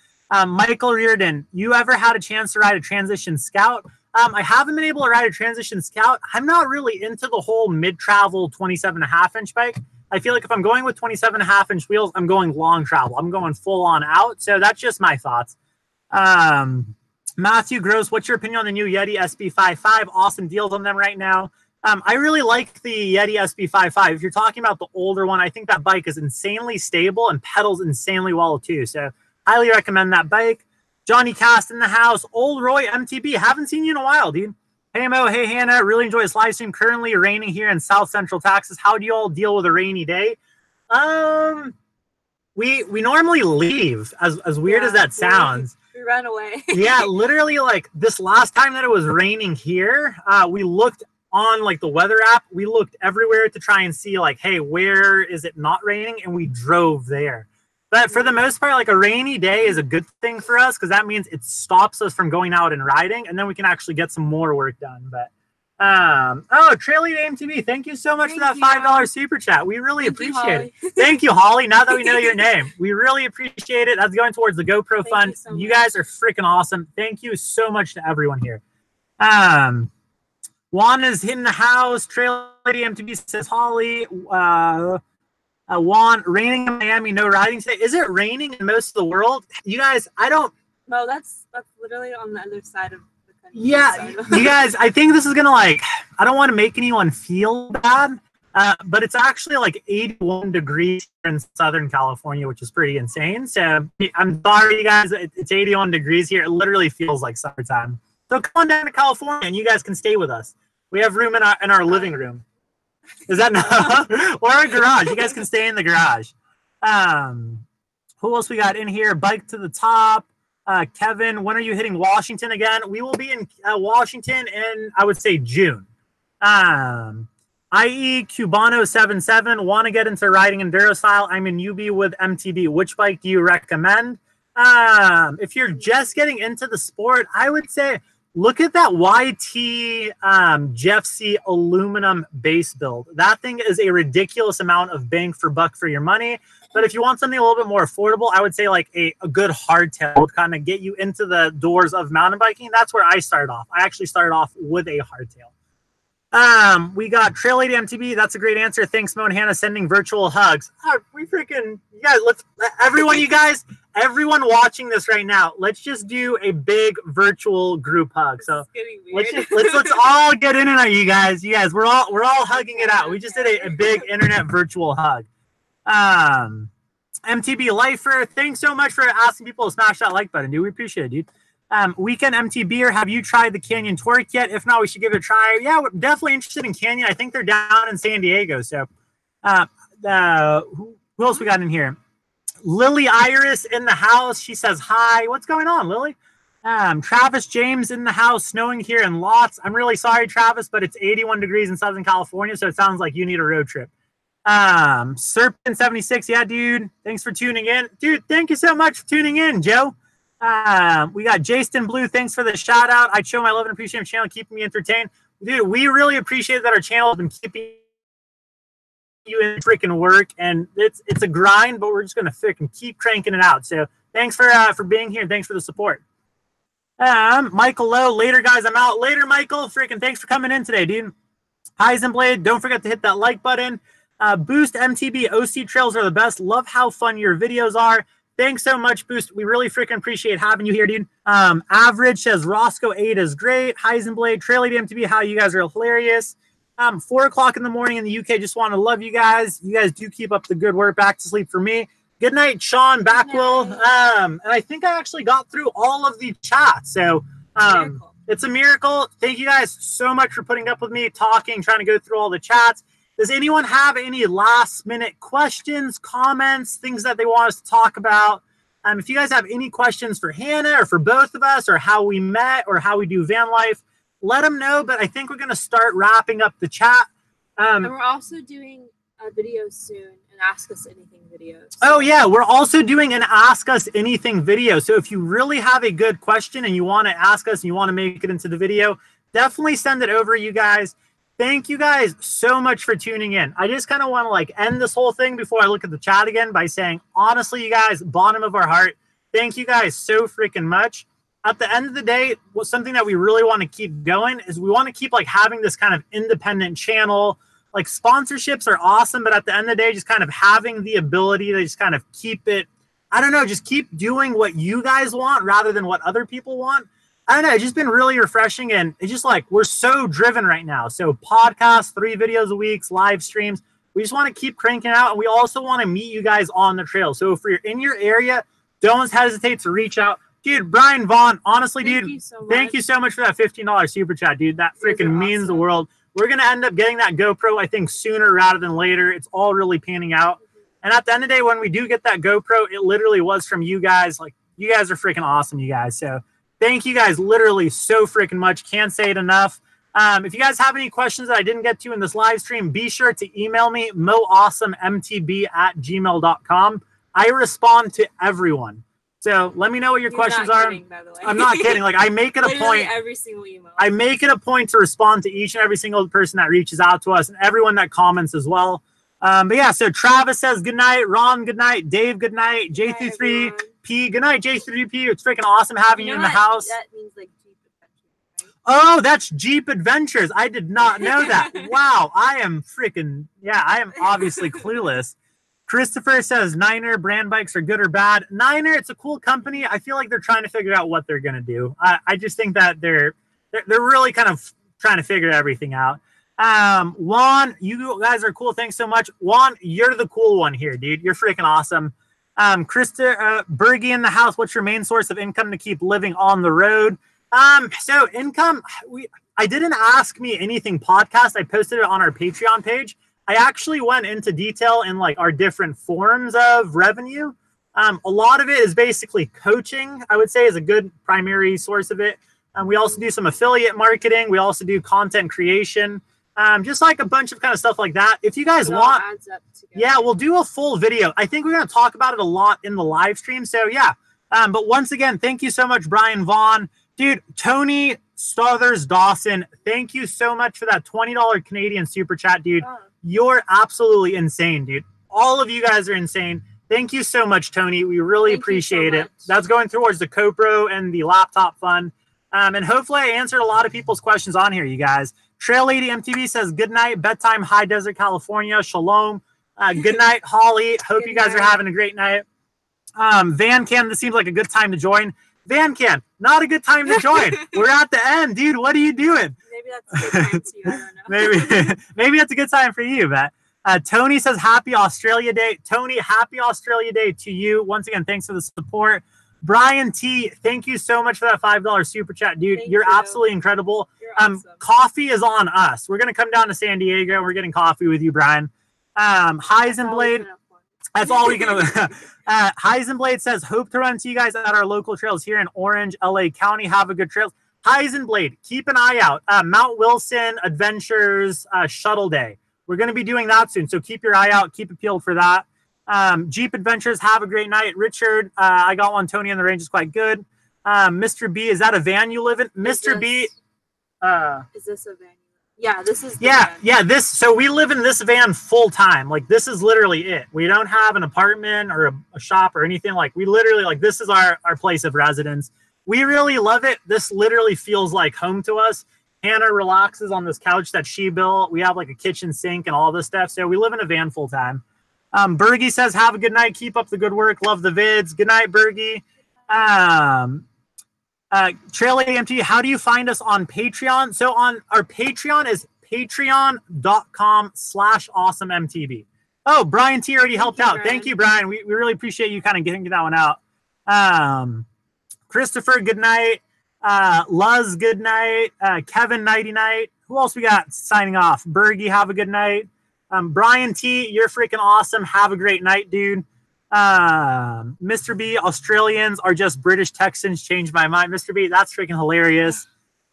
Michael Reardon, you ever had a chance to ride a Transition Scout? I haven't been able to ride a Transition Scout. I'm not really into the whole mid-travel 27.5-inch bike. I feel like if I'm going with 27.5-inch wheels, I'm going long travel. I'm going full on out. So that's just my thoughts. Matthew Gross, what's your opinion on the new Yeti SB55? Awesome deals on them right now. I really like the Yeti SB55. If you're talking about the older one, I think that bike is insanely stable and pedals insanely well too. So highly recommend that bike. Johnny Cast in the house. Old Roy MTB. Haven't seen you in a while, dude. Hey, Mo. Hey, Hannah. Really enjoy this live stream. Currently raining here in South Central Texas. How do you all deal with a rainy day? We normally leave, as weird as that sounds. We run away. Yeah, literally, like, this last time that it was raining here, we looked on, like, the weather app. We looked everywhere to try and see, like, hey, where is it not raining? And we drove there. But for the most part, like a rainy day is a good thing for us because that means it stops us from going out and riding, and then we can actually get some more work done. But Traily AMTV, thank you so much for that $5 super chat. We really appreciate it. Thank you, Holly. Now that we know your name, we really appreciate it. That's going towards the GoPro fund. You guys are freaking awesome. Thank you so much to everyone here. Juan is in the house. Traily AMTV says Holly. Juan, raining in Miami, no riding today. Is it raining in most of the world? You guys, I don't. No, that's literally on the other side of the country. Yeah, you guys, I think this is going to I don't want to make anyone feel bad, but it's actually like 81 degrees here in Southern California, which is pretty insane. So I'm sorry, you guys, it's 81 degrees here. It literally feels like summertime. So come on down to California and you guys can stay with us. We have room in our living room. Is that no? Or a garage? You guys can stay in the garage. Who else we got in here? Bike to the Top. Kevin, when are you hitting Washington again? We will be in Washington in, I would say, June. IE Cubano77, want to get into riding enduro style. I'm in UB with MTB. Which bike do you recommend? If you're just getting into the sport, I would say look at that YT Jeff C aluminum base build. That thing is a ridiculous amount of bang for buck for your money. But if you want something a little bit more affordable, I would say like a good hardtail would kind of get you into the doors of mountain biking. That's where I started off. I actually started off with a hardtail. We got Trail Lady MTB. That's a great answer. Thanks, Mo and Hannah, sending virtual hugs. We freaking, you guys, everyone watching this right now, let's just do a big virtual group hug. So let's all get in on you guys. You guys, we're all hugging it out. We just did a big internet virtual hug. MTB Lifer, thanks so much for asking people to smash that like button, dude. We appreciate it, dude. Weekend MTBer, have you tried the Canyon Torque yet? If not, we should give it a try. Yeah, we're definitely interested in Canyon. I think they're down in San Diego. So who else we got in here? Lily Iris in the house. She says hi. What's going on, Lily? Travis James in the house. Snowing here in lots. I'm really sorry, Travis, but it's 81 degrees in Southern California, so it sounds like you need a road trip. Serpent76, yeah, dude. Thanks for tuning in. Dude, thank you so much for tuning in, Joe. We got Jason Blue. Thanks for the shout out. I show my love and appreciate the channel, keeping me entertained. Dude, we really appreciate that our channel has been keeping you in freaking work, and it's a grind, but we're just gonna freaking keep cranking it out. So thanks for being here, and thanks for the support. Michael Lowe, later guys, I'm out. Later, Michael. Freaking thanks for coming in today, dude. Heisenblade, don't forget to hit that like button. Boost MTB, OC trails are the best. Love how fun your videos are. Thanks so much, Boost. We really freaking appreciate having you here, dude. Average says Roscoe 8 is great. Heisenblade, Trail Lady MTB, how you guys are hilarious. 4 o'clock in the morning in the UK. Just want to love you guys. You guys do keep up the good work. Back to sleep for me. Good night, Sean Backwell. And I think I actually got through all of the chats. So it's a miracle. Thank you guys so much for putting up with me, talking, trying to go through all the chats. Does anyone have any last minute questions, comments, things that they want us to talk about? If you guys have any questions for Hannah or for both of us, or how we met or how we do van life, let them know. But I think we're going to start wrapping up the chat. And we're also doing a video soon, an Ask Us Anything video. So. Oh, yeah. We're also doing an Ask Us Anything video. So if you really have a good question and you want to ask us and you want to make it into the video, definitely send it over, you guys. Thank you guys so much for tuning in. I just kind of want to like end this whole thing before I look at the chat again by saying, honestly, you guys, bottom of our heart, thank you guys so freaking much. At the end of the day, something that we really want to keep going is we want to keep like having this kind of independent channel. Like sponsorships are awesome, but at the end of the day, just kind of having the ability to just kind of keep it, I don't know, just keep doing what you guys want rather than what other people want. I don't know, it's just been really refreshing, and it's just like we're so driven right now. So podcasts, 3 videos a week, live streams. We just want to keep cranking out, and we also want to meet you guys on the trail. So if you're in your area, don't hesitate to reach out. Dude, Brian Vaughn, honestly, dude, thank you so much for that $15 super chat, dude. That freaking means the world. We're going to end up getting that GoPro, I think, sooner rather than later. It's all really panning out. And at the end of the day, when we do get that GoPro, it literally was from you guys. Like, you guys are freaking awesome, you guys. So thank you guys literally so freaking much. Can't say it enough. If you guys have any questions that I didn't get to in this live stream, be sure to email me, moawesomemtb@gmail.com. I respond to everyone. So let me know what your questions are. Kidding, by the way. I'm not kidding. Like I make it a point. Every single email. I make it a point to respond to each and every single person that reaches out to us and everyone that comments as well. But yeah, so Travis says good night. Ron, good night. Dave, good night. J33P, good night. J33P, it's freaking awesome having you in the house. That means like Jeep Adventures, right? Oh, that's Jeep Adventures. I did not know that. Wow, I am freaking, yeah, I am obviously clueless. Christopher says Niner brand bikes are good or bad. Niner, it's a cool company. I feel like they're trying to figure out what they're going to do. I just think that they're really kind of trying to figure everything out. Juan, you guys are cool. Thanks so much. Juan, you're the cool one here, dude. You're freaking awesome. Krista Bergie in the house. What's your main source of income to keep living on the road? So income, I didn't Ask Me Anything podcast. I posted it on our Patreon page. I actually went into detail in like our different forms of revenue. A lot of it is basically coaching, I would say, is a good primary source of it. We also do some affiliate marketing. We also do content creation, just like a bunch of kind of stuff like that. If you guys want, yeah, we'll do a full video. I think we're going to talk about it a lot in the live stream. So yeah, but once again, thank you so much, Brian Vaughn. Dude, Tony Stothers Dawson, thank you so much for that $20 Canadian super chat, dude. You're absolutely insane, dude. All of you guys are insane. Thank you so much, Tony. We really appreciate it. That's going towards the GoPro and the laptop fund. And hopefully I answered a lot of people's questions on here, you guys. Trail Lady MTV says, good night, bedtime, High Desert, California. Shalom. Good night, Holly. Hope you guys are having a great night. Van Can, this seems like a good time to join. Van Can, not a good time to join. We're at the end, dude. What are you doing? Maybe that's a good time to you. I don't know. maybe that's a good time for you, but Tony says, happy Australia Day. Tony, happy Australia Day to you. Once again, thanks for the support. Brian T, thank you so much for that $5 super chat, dude. You're absolutely incredible. You're awesome. Coffee is on us. We're going to come down to San Diego. We're getting coffee with you, Brian. Heisenblade. That's all we can. Heisenblade says, hope to run to you guys at our local trails here in Orange, LA County. Have a good trail. Heisenblade, keep an eye out. Mount Wilson Adventures Shuttle Day. We're going to be doing that soon. So keep your eye out. Keep it peeled for that. Jeep Adventures, have a great night. Richard, I got one. Tony on the range is quite good. Mr. B, is that a van you live in? Mr. B. Is this a van? Yeah, this is. Yeah. So we live in this van full time. Like this is literally it. We don't have an apartment or a shop or anything. Like we literally like this is our place of residence. We really love it. This literally feels like home to us. Hannah relaxes on this couch that she built. We have like a kitchen sink and all this stuff. So we live in a van full time. Bergie says, have a good night. Keep up the good work. Love the vids. Good night, Bergie. Trail AMT, how do you find us on Patreon? So on our Patreon is patreon.com/awesomemtb. Oh, Brian T already helped out. Brian. Thank you, Brian. We really appreciate you kind of getting that one out. Christopher, good night. Luz, good night. Kevin, nighty night. Who else we got signing off? Bergie, have a good night. Brian T, you're freaking awesome. Have a great night, dude. Mr. B, Australians are just British Texans. Changed my mind. Mr. B, that's freaking hilarious.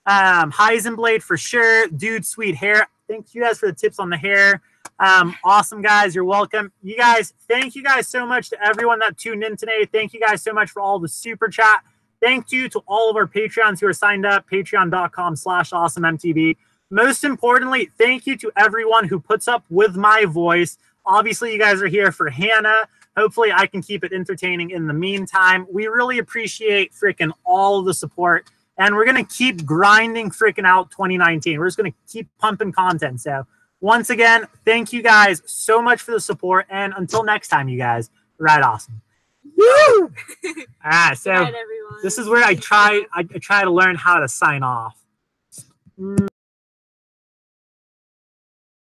Heisenblade for sure. Dude, sweet hair. Thank you guys for the tips on the hair. Awesome, guys. You're welcome. You guys, thank you guys so much to everyone that tuned in today. Thank you guys so much for all the super chat. Thank you to all of our Patreons who are signed up. Patreon.com/awesomemtb. Most importantly, thank you to everyone who puts up with my voice. Obviously, you guys are here for Hannah. Hopefully, I can keep it entertaining in the meantime. We really appreciate freaking all of the support. And we're going to keep grinding freaking out 2019. We're just going to keep pumping content. So once again, thank you guys so much for the support. And until next time, you guys, ride awesome. Woo! So this is where I try to learn how to sign off.